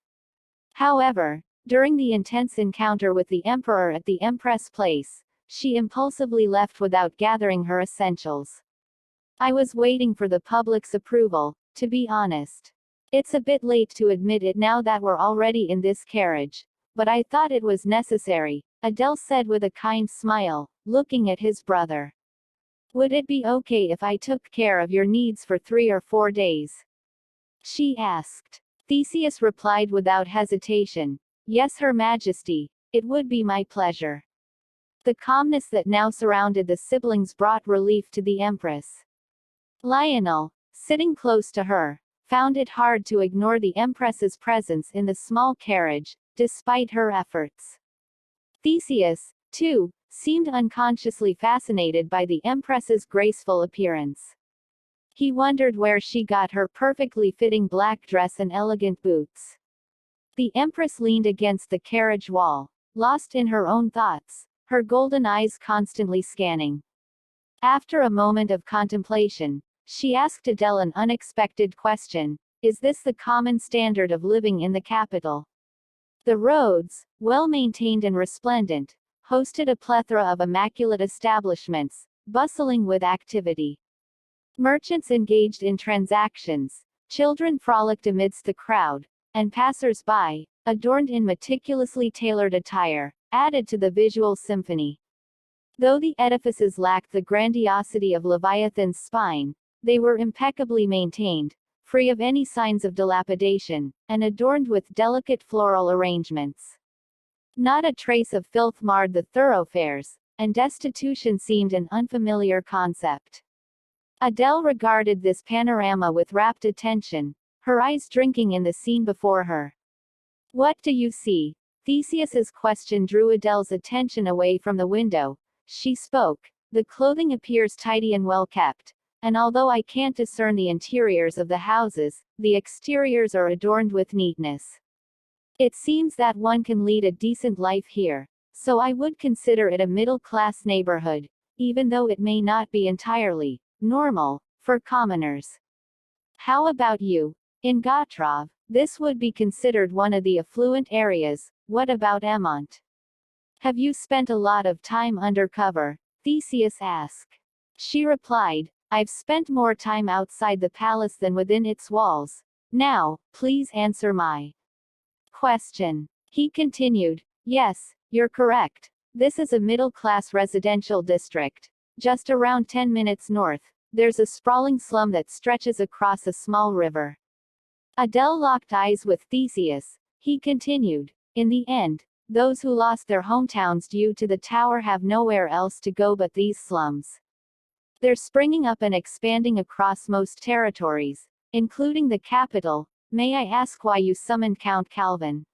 However, during the intense encounter with the Emperor at the Empress place, she impulsively left without gathering her essentials. "I was waiting for the public's approval, to be honest. It's a bit late to admit it now that we're already in this carriage, but I thought it was necessary," Adele said with a kind smile, looking at his brother. "Would it be okay if I took care of your needs for 3 or 4 days?" she asked. Theseus replied without hesitation. "Yes, Her Majesty, it would be my pleasure." The calmness that now surrounded the siblings brought relief to the Empress. Lionel, sitting close to her, found it hard to ignore the Empress's presence in the small carriage, despite her efforts. Theseus, too, seemed unconsciously fascinated by the Empress's graceful appearance. He wondered where she got her perfectly fitting black dress and elegant boots. The Empress leaned against the carriage wall, lost in her own thoughts, her golden eyes constantly scanning. After a moment of contemplation, she asked Adele an unexpected question. "Is this the common standard of living in the capital?" The roads, well-maintained and resplendent, hosted a plethora of immaculate establishments, bustling with activity. Merchants engaged in transactions, children frolicked amidst the crowd, and passers-by, adorned in meticulously tailored attire, added to the visual symphony. Though the edifices lacked the grandiosity of Leviathan's spine, they were impeccably maintained, free of any signs of dilapidation, and adorned with delicate floral arrangements. Not a trace of filth marred the thoroughfares, and destitution seemed an unfamiliar concept. Adele regarded this panorama with rapt attention, her eyes drinking in the scene before her. "What do you see?" Theseus's question drew Adele's attention away from the window. She spoke. "The clothing appears tidy and well kept, and although I can't discern the interiors of the houses, the exteriors are adorned with neatness. It seems that one can lead a decent life here, so I would consider it a middle-class neighborhood, even though it may not be entirely normal for commoners. How about you? In Gotrov, this would be considered one of the affluent areas. What about Emont? Have you spent a lot of time undercover?" Theseus asked. She replied, "I've spent more time outside the palace than within its walls. Now, please answer my question." He continued, "Yes, you're correct. This is a middle-class residential district. Just around 10 minutes north, there's a sprawling slum that stretches across a small river." Adele locked eyes with Theseus. He continued, "In the end, those who lost their hometowns due to the tower have nowhere else to go but these slums. They're springing up and expanding across most territories, including the capital. May I ask why you summoned Count Calvin?"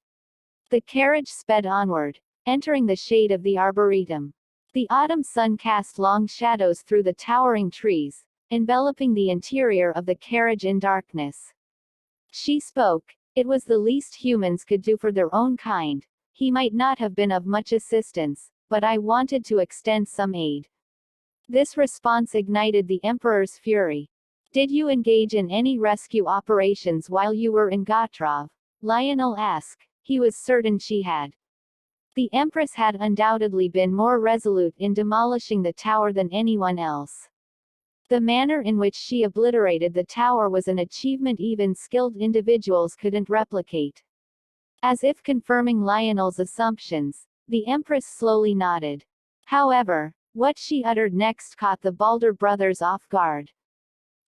The carriage sped onward, entering the shade of the arboretum. The autumn sun cast long shadows through the towering trees, enveloping the interior of the carriage in darkness. She spoke. It was the least humans could do for their own kind. He might not have been of much assistance, but I wanted to extend some aid. This response ignited the Emperor's fury. Did you engage in any rescue operations while you were in Gatrov? Lionel asked. He was certain she had. The Empress had undoubtedly been more resolute in demolishing the tower than anyone else. The manner in which she obliterated the tower was an achievement even skilled individuals couldn't replicate. As if confirming Lionel's assumptions, the Empress slowly nodded. However, what she uttered next caught the Balder brothers off guard.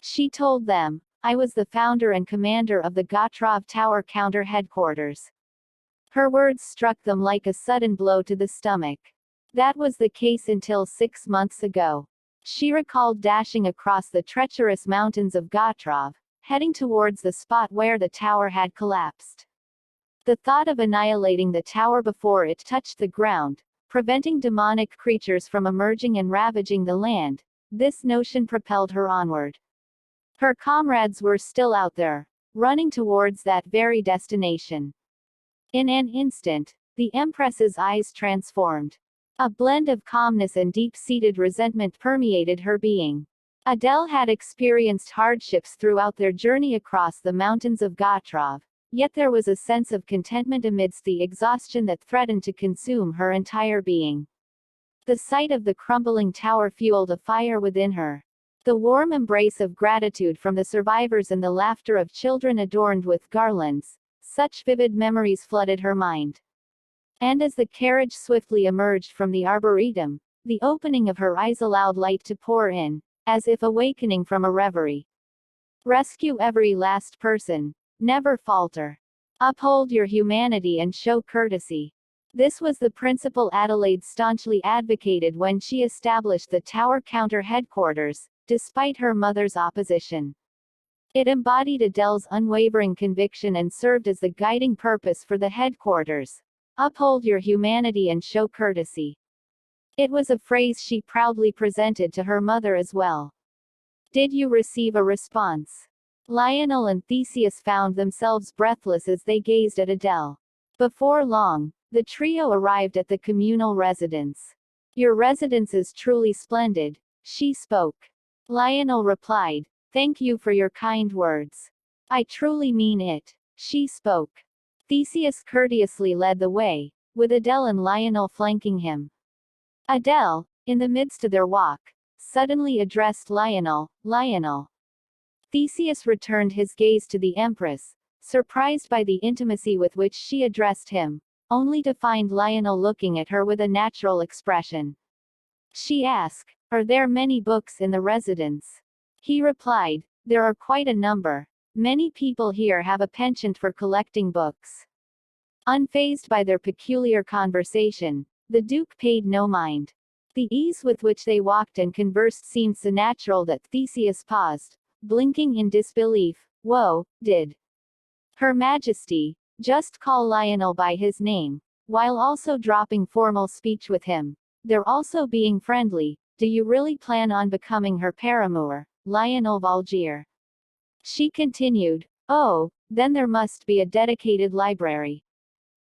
She told them, I was the founder and commander of the Gatrov Tower Counter Headquarters. Her words struck them like a sudden blow to the stomach. That was the case until 6 months ago. She recalled dashing across the treacherous mountains of Gatrov, heading towards the spot where the tower had collapsed. The thought of annihilating the tower before it touched the ground, preventing demonic creatures from emerging and ravaging the land, this notion propelled her onward. Her comrades were still out there, running towards that very destination. In an instant, the Empress's eyes transformed. A blend of calmness and deep-seated resentment permeated her being. Adele had experienced hardships throughout their journey across the mountains of Gatrov, yet there was a sense of contentment amidst the exhaustion that threatened to consume her entire being. The sight of the crumbling tower fueled a fire within her. The warm embrace of gratitude from the survivors and the laughter of children adorned with garlands, such vivid memories flooded her mind. And as the carriage swiftly emerged from the arboretum, the opening of her eyes allowed light to pour in, as if awakening from a reverie. Rescue every last person. Never falter. Uphold your humanity and show courtesy. This was the principle Adelaide staunchly advocated when she established the Tower Counter Headquarters, despite her mother's opposition. It embodied Adele's unwavering conviction and served as the guiding purpose for the headquarters. Uphold your humanity and show courtesy. It was a phrase she proudly presented to her mother as well. Did you receive a response? Lionel and Theseus found themselves breathless as they gazed at Adele. Before long, the trio arrived at the communal residence. Your residence is truly splendid, she spoke. Lionel replied, thank you for your kind words. I truly mean it, she spoke. Theseus courteously led the way, with Adele and Lionel flanking him. Adele, in the midst of their walk, suddenly addressed Lionel, Lionel. Theseus returned his gaze to the Empress, surprised by the intimacy with which she addressed him, only to find Lionel looking at her with a natural expression. She asked, are there many books in the residence? He replied, there are quite a number. Many people here have a penchant for collecting books. Unfazed by their peculiar conversation, the Duke paid no mind. The ease with which they walked and conversed seemed so natural that Theseus paused, blinking in disbelief. Whoa, did Her Majesty just call Lionel by his name, while also dropping formal speech with him? They're also being friendly. Do you really plan on becoming her paramour, Lionel Valgier? She continued, oh, then there must be a dedicated library.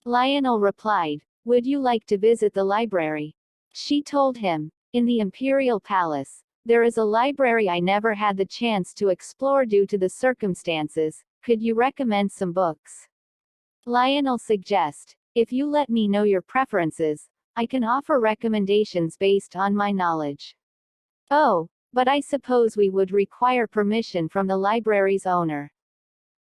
Lionel replied, would you like to visit the library? She told him, in the Imperial Palace, there is a library I never had the chance to explore due to the circumstances. Could you recommend some books? Lionel suggested, if you let me know your preferences, I can offer recommendations based on my knowledge. Oh, but I suppose we would require permission from the library's owner.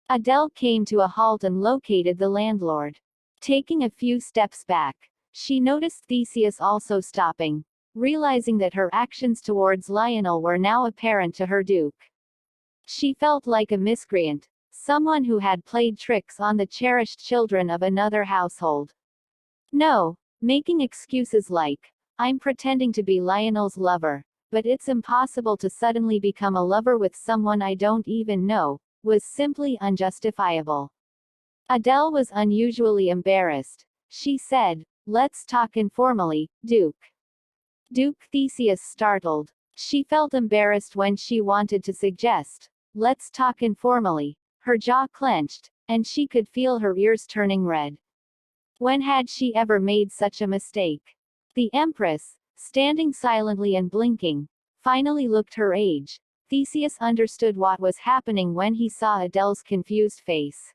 Adele came to a halt and located the landlord. Taking a few steps back, she noticed Theseus also stopping, realizing that her actions towards Lionel were now apparent to her Duke. She felt like a miscreant, someone who had played tricks on the cherished children of another household. No, making excuses like, I'm pretending to be Lionel's lover, but it's impossible to suddenly become a lover with someone I don't even know, was simply unjustifiable. Adele was unusually embarrassed, She said, "Let's talk informally, Duke." Duke Theseus startled. She felt embarrassed when she wanted to suggest, "Let's talk informally." Her jaw clenched, and she could feel her ears turning red. When had she ever made such a mistake? The Empress, standing silently and blinking, finally looked her age. Theseus understood what was happening when he saw Adele's confused face.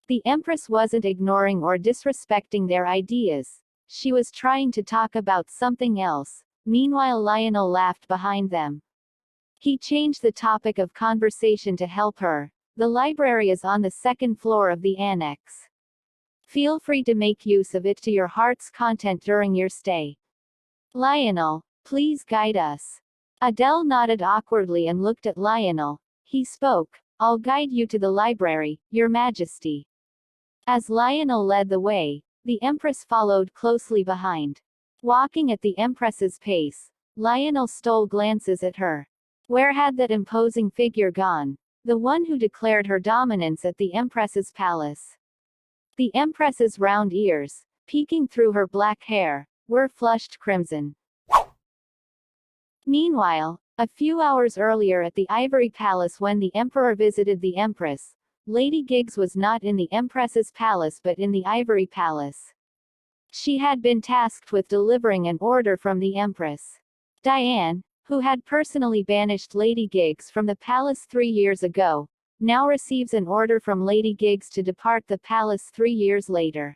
The Empress wasn't ignoring or disrespecting their ideas. She was trying to talk about something else. Meanwhile, Lionel laughed behind them. He changed the topic of conversation to help her. "The library is on the second floor of the annex. Feel free to make use of it to your heart's content during your stay. Lionel, please guide us." Adele nodded awkwardly and looked at Lionel. He spoke, "I'll guide you to the library, Your Majesty." As Lionel led the way, the Empress followed closely behind. Walking at the Empress's pace, Lionel stole glances at her. Where had that imposing figure gone? The one who declared her dominance at the Empress's palace. The Empress's round ears, peeking through her black hair, were flushed crimson. Meanwhile, a few hours earlier at the Ivory Palace, when the Emperor visited the Empress, Lady Giggs was not in the Empress's palace but in the Ivory Palace. She had been tasked with delivering an order from the Empress. Diane, who had personally banished Lady Giggs from the palace 3 years ago, now receives an order from Lady Giggs to depart the palace 3 years later.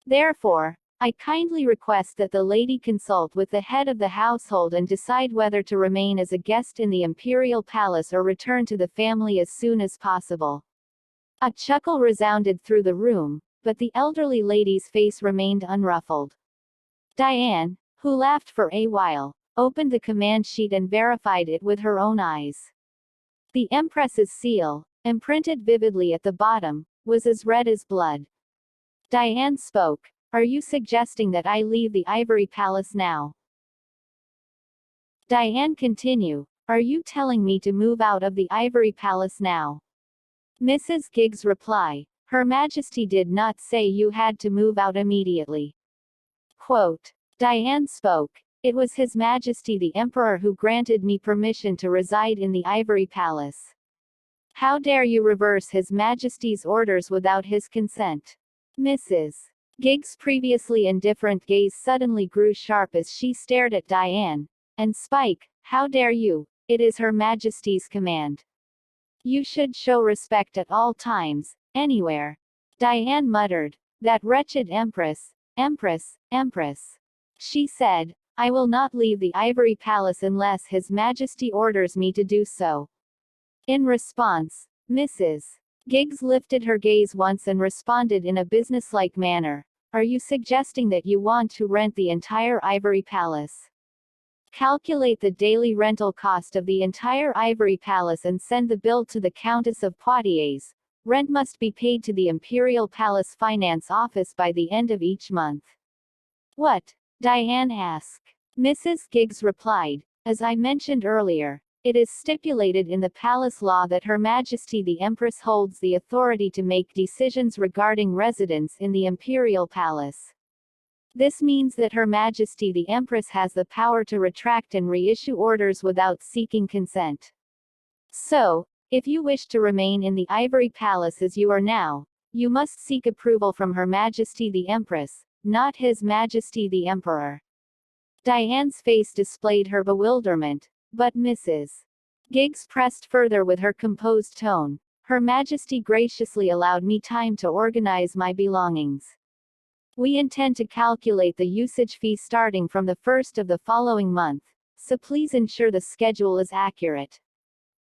Therefore, I kindly request that the lady consult with the head of the household and decide whether to remain as a guest in the imperial palace or return to the family as soon as possible. A chuckle resounded through the room, but the elderly lady's face remained unruffled. Diane, who laughed for a while, opened the command sheet and verified it with her own eyes. The Empress's seal, imprinted vividly at the bottom, was as red as blood. Diane spoke, "Are you suggesting that I leave the Ivory Palace now?" Diane continued, "Are you telling me to move out of the Ivory Palace now?" Mrs. Giggs replied, "Her Majesty did not say you had to move out immediately." Quote. Diane spoke, "It was His Majesty the Emperor who granted me permission to reside in the Ivory Palace. How dare you reverse His Majesty's orders without his consent?" Mrs. Giggs' previously indifferent gaze suddenly grew sharp as she stared at Diane. "And Spike, how dare you? It is Her Majesty's command. You should show respect at all times, anywhere." Diane muttered, "That wretched Empress, Empress. She said, I will not leave the Ivory Palace unless His Majesty orders me to do so." In response, Mrs. Giggs lifted her gaze once and responded in a businesslike manner, "Are you suggesting that you want to rent the entire Ivory Palace? Calculate the daily rental cost of the entire Ivory Palace and send the bill to the Countess of Poitiers. Rent must be paid to the Imperial Palace Finance Office by the end of each month." "What?" Diane asked. Mrs. Giggs replied, "As I mentioned earlier, it is stipulated in the palace law that Her Majesty the Empress holds the authority to make decisions regarding residence in the Imperial Palace. This means that Her Majesty the Empress has the power to retract and reissue orders without seeking consent. So, if you wish to remain in the Ivory Palace as you are now, you must seek approval from Her Majesty the Empress, not His Majesty the Emperor." Diane's face displayed her bewilderment, but Mrs. Giggs pressed further with her composed tone, "Her Majesty graciously allowed me time to organize my belongings. We intend to calculate the usage fee starting from the first of the following month, so please ensure the schedule is accurate.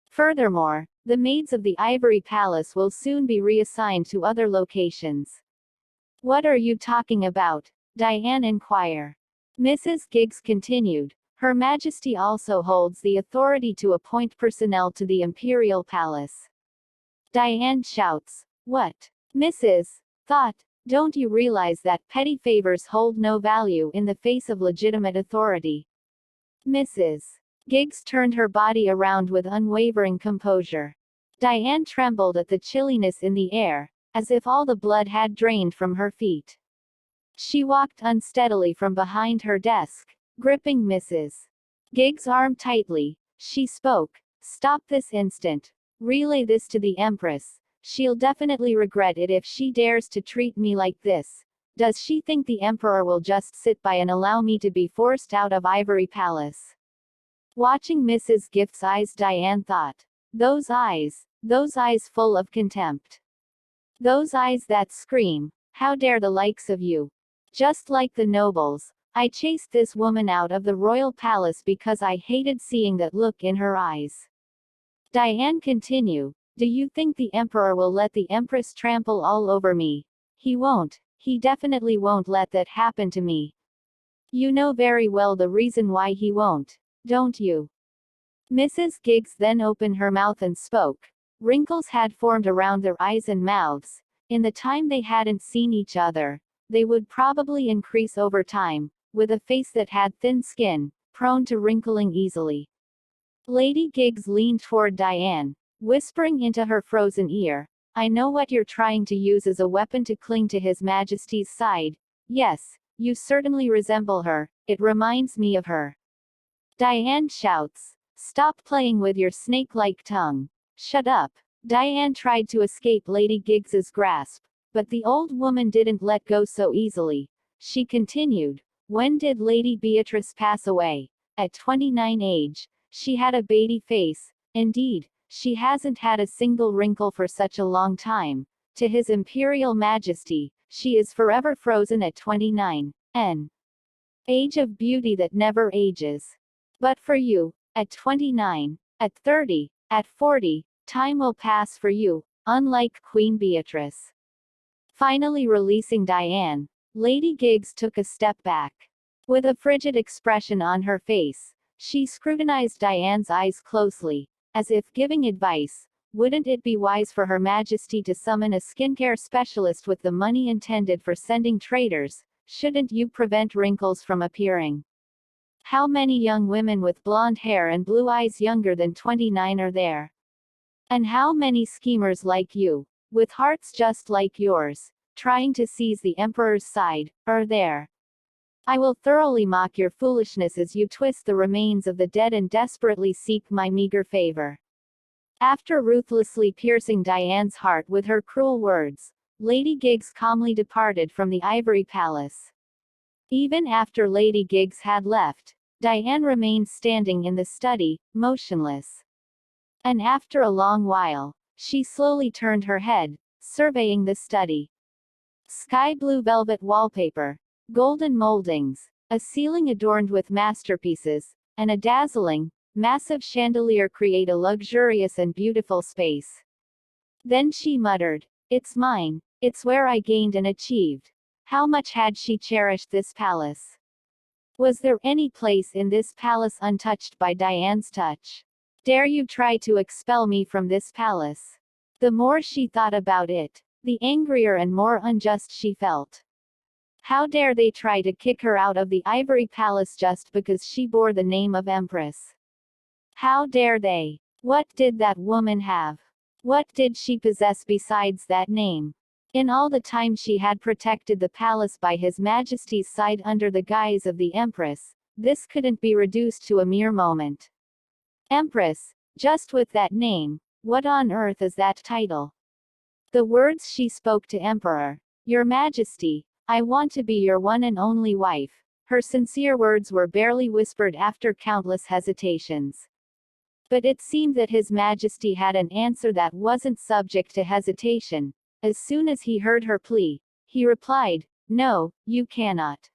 Furthermore, the maids of the Ivory Palace will soon be reassigned to other locations." "What are you talking about?" Diane inquired. Mrs. Giggs continued, "Her Majesty also holds the authority to appoint personnel to the Imperial Palace." Diane shouts, "What? Mrs. Thought, don't you realize that petty favors hold no value in the face of legitimate authority?" Mrs. Giggs turned her body around with unwavering composure. Diane trembled at the chilliness in the air, as if all the blood had drained from her feet. She walked unsteadily from behind her desk, gripping Mrs. Gig's arm tightly. She spoke. Stop this instant. Relay this to the Empress. She'll definitely regret it if she dares to treat me like this. Does she think the Emperor will just sit by and allow me to be forced out of Ivory Palace? Watching Mrs. Gift's eyes, Diane thought. Those eyes full of contempt. Those eyes that scream, how dare the likes of you? Just like the nobles, I chased this woman out of the royal palace because I hated seeing that look in her eyes. Diane continued. Do you think the Emperor will let the Empress trample all over me? He won't. He definitely won't let that happen to me. You know very well the reason why he won't, don't you? Mrs. Giggs then opened her mouth and spoke. Wrinkles had formed around their eyes and mouths. In the time they hadn't seen each other, they would probably increase over time, with a face that had thin skin, prone to wrinkling easily. Lady Giggs leaned toward Diane, whispering into her frozen ear, I know what you're trying to use as a weapon to cling to His Majesty's side. Yes, you certainly resemble her, it reminds me of her. Diane shouts. Stop playing with your snake-like tongue. Shut up. Diane tried to escape Lady Giggs's grasp, but the old woman didn't let go so easily. She continued. When did Lady Beatrice pass away? At 29 age. She had a baby face. Indeed, she hasn't had a single wrinkle for such a long time. To His Imperial Majesty, she is forever frozen at 29, an age of beauty that never ages. But for you, at 29, at 30, at 40, time will pass for you, unlike Queen Beatrice. Finally releasing Diane, Lady Giggs took a step back. With a frigid expression on her face, she scrutinized Diane's eyes closely, as if giving advice. Wouldn't it be wise for Her Majesty to summon a skincare specialist with the money intended for sending traders? Shouldn't you prevent wrinkles from appearing? How many young women with blonde hair and blue eyes younger than 29 are there? And how many schemers like you, with hearts just like yours, trying to seize the Emperor's side, are there? I will thoroughly mock your foolishness as you twist the remains of the dead and desperately seek my meager favor. After ruthlessly piercing Diane's heart with her cruel words, Lady Giggs calmly departed from the Ivory Palace. Even after Lady Giggs had left, Diane remained standing in the study, motionless. And after a long while, she slowly turned her head, surveying the study. Sky blue velvet wallpaper, golden moldings, a ceiling adorned with masterpieces, and a dazzling, massive chandelier create a luxurious and beautiful space. Then she muttered, It's mine, it's where I gained and achieved. How much had she cherished this palace? Was there any place in this palace untouched by Diane's touch? Dare you try to expel me from this palace? The more she thought about it, the angrier and more unjust she felt. How dare they try to kick her out of the Ivory Palace just because she bore the name of Empress? How dare they? What did that woman have? What did she possess besides that name? In all the time she had protected the palace by His Majesty's side under the guise of the Empress, this couldn't be reduced to a mere moment. Empress, just with that name, what on earth is that title? The words she spoke to Emperor, Your Majesty, I want to be your one and only wife. Her sincere words were barely whispered after countless hesitations. But it seemed that His Majesty had an answer that wasn't subject to hesitation. As soon as he heard her plea, he replied, No, you cannot.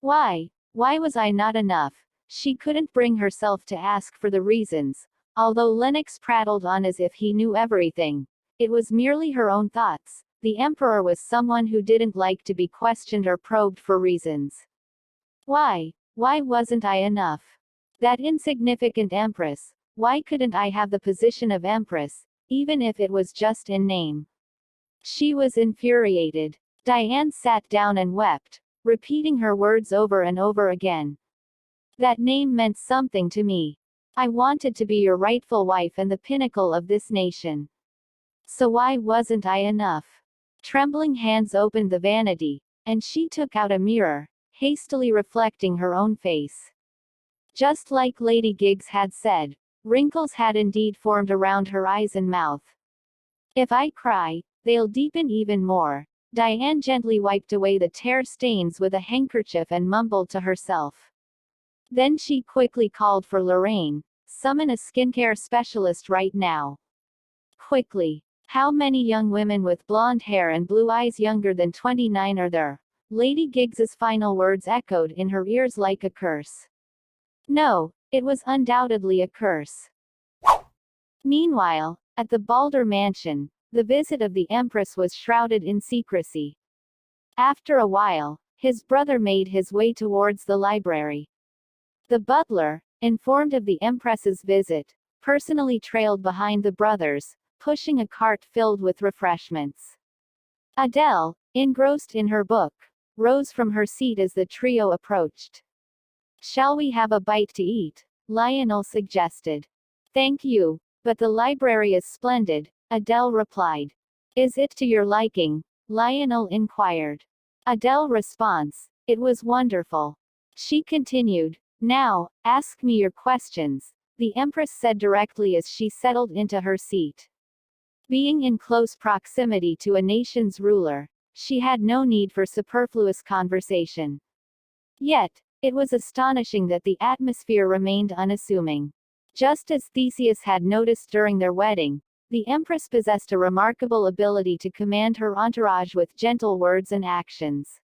Why? Why was I not enough? She couldn't bring herself to ask for the reasons. Although Lennox prattled on as if he knew everything, it was merely her own thoughts. The Emperor was someone who didn't like to be questioned or probed for reasons. Why? Why wasn't I enough? That insignificant Empress. Why couldn't I have the position of Empress, even if it was just in name? She was infuriated. Diane sat down and wept, repeating her words over and over again. That name meant something to me. I wanted to be your rightful wife and the pinnacle of this nation. So why wasn't I enough? Trembling hands opened the vanity, and she took out a mirror, hastily reflecting her own face. Just like Lady Giggs had said, wrinkles had indeed formed around her eyes and mouth. If I cry, they'll deepen even more. Diane gently wiped away the tear stains with a handkerchief and mumbled to herself. Then she quickly called for Lorraine. Summon a skincare specialist right now. Quickly. How many young women with blonde hair and blue eyes younger than 29 are there? Lady Giggs's final words echoed in her ears like a curse. No, it was undoubtedly a curse. Meanwhile, at the Balder mansion, the visit of the Empress was shrouded in secrecy. After a while, his brother made his way towards the library. The butler, informed of the Empress's visit, personally trailed behind the brothers, pushing a cart filled with refreshments. Adele, engrossed in her book, rose from her seat as the trio approached. Shall we have a bite to eat? Lionel suggested. Thank you, but the library is splendid, Adele replied. Is it to your liking? Lionel inquired. Adele's response, it was wonderful. She continued, now, ask me your questions, the Empress said directly as she settled into her seat. Being in close proximity to a nation's ruler, she had no need for superfluous conversation. Yet, it was astonishing that the atmosphere remained unassuming. Just as Theseus had noticed during their wedding, the Empress possessed a remarkable ability to command her entourage with gentle words and actions.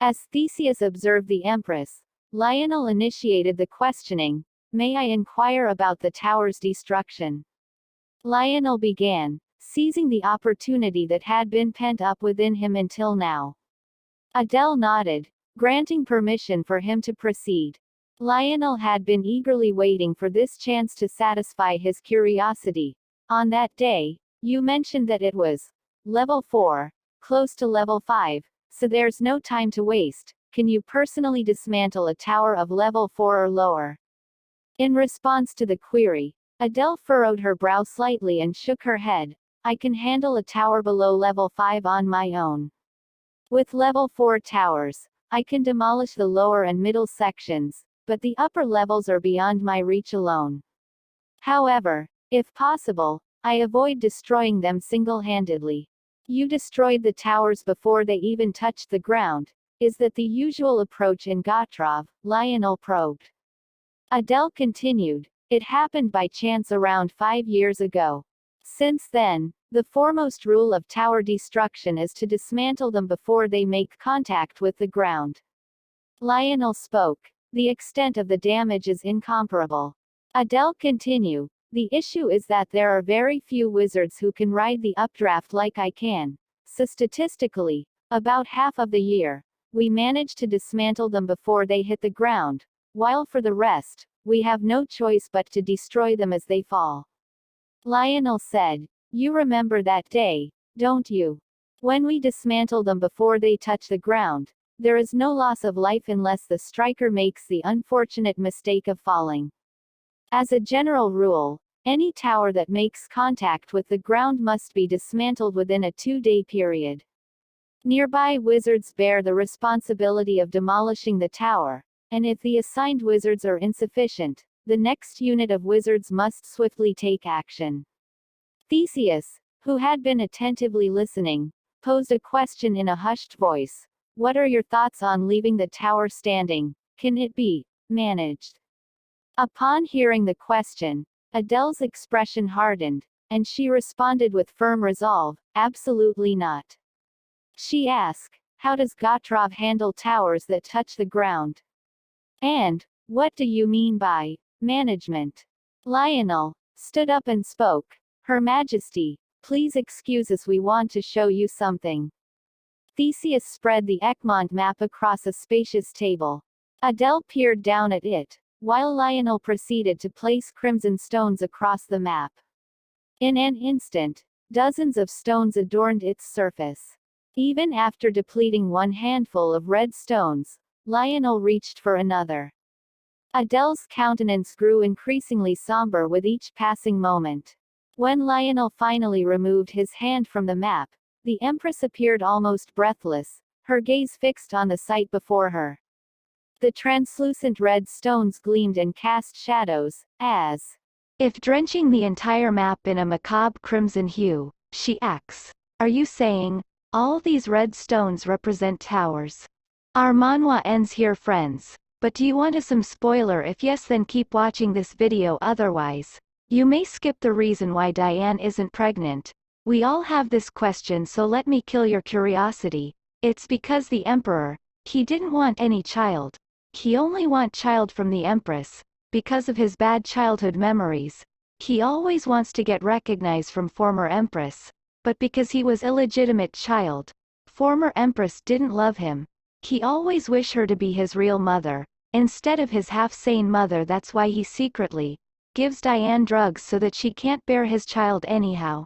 As Theseus observed the Empress, Lionel initiated the questioning, may I inquire about the tower's destruction? Lionel began, seizing the opportunity that had been pent up within him until now. Adele nodded, granting permission for him to proceed. Lionel had been eagerly waiting for this chance to satisfy his curiosity. On that day, you mentioned that it was level 4, close to level 5, so there's no time to waste. Can you personally dismantle a tower of level 4 or lower? In response to the query, Adele furrowed her brow slightly and shook her head. I can handle a tower below level 5 on my own. With level 4 towers, I can demolish the lower and middle sections, but the upper levels are beyond my reach alone. However, if possible, I avoid destroying them single-handedly. You destroyed the towers before they even touched the ground. Is that the usual approach in Gotrov? Lionel probed. Adele continued, it happened by chance around 5 years ago. Since then, the foremost rule of tower destruction is to dismantle them before they make contact with the ground. Lionel spoke. The extent of the damage is incomparable. Adele continued. The issue is that there are very few wizards who can ride the updraft like I can. So statistically, about half of the year, we manage to dismantle them before they hit the ground, while for the rest, we have no choice but to destroy them as they fall. Lionel said, you remember that day, don't you? When we dismantle them before they touch the ground, there is no loss of life unless the striker makes the unfortunate mistake of falling. As a general rule, any tower that makes contact with the ground must be dismantled within a 2-day period. Nearby wizards bear the responsibility of demolishing the tower, and if the assigned wizards are insufficient, the next unit of wizards must swiftly take action. Theseus, who had been attentively listening, posed a question in a hushed voice. What are your thoughts on leaving the tower standing? Can it be managed? Upon hearing the question, Adele's expression hardened, and she responded with firm resolve, absolutely not. She asked, how does Gotrov handle towers that touch the ground? And, what do you mean by management? Lionel stood up and spoke. Her Majesty, please excuse us, we want to show you something. Theseus spread the Egmont map across a spacious table. Adele peered down at it, while Lionel proceeded to place crimson stones across the map. In an instant, dozens of stones adorned its surface. Even after depleting one handful of red stones, Lionel reached for another. Adele's countenance grew increasingly somber with each passing moment. When Lionel finally removed his hand from the map, the Empress appeared almost breathless, her gaze fixed on the sight before her. The translucent red stones gleamed and cast shadows, as if drenching the entire map in a macabre crimson hue. She asks, "Are you saying all these red stones represent towers?" Our manhwa ends here, friends. But do you want some spoiler? If yes, then keep watching this video, otherwise you may skip the reason why Diane isn't pregnant. We all have this question, so let me kill your curiosity. It's because the Emperor, he didn't want any child. He only want child from the Empress, because of his bad childhood memories. He always wants to get recognized from former Empress, but because he was illegitimate child, former Empress didn't love him. He always wish her to be his real mother, instead of his half-sane mother. That's why he secretly gives Diane drugs so that she can't bear his child anyhow.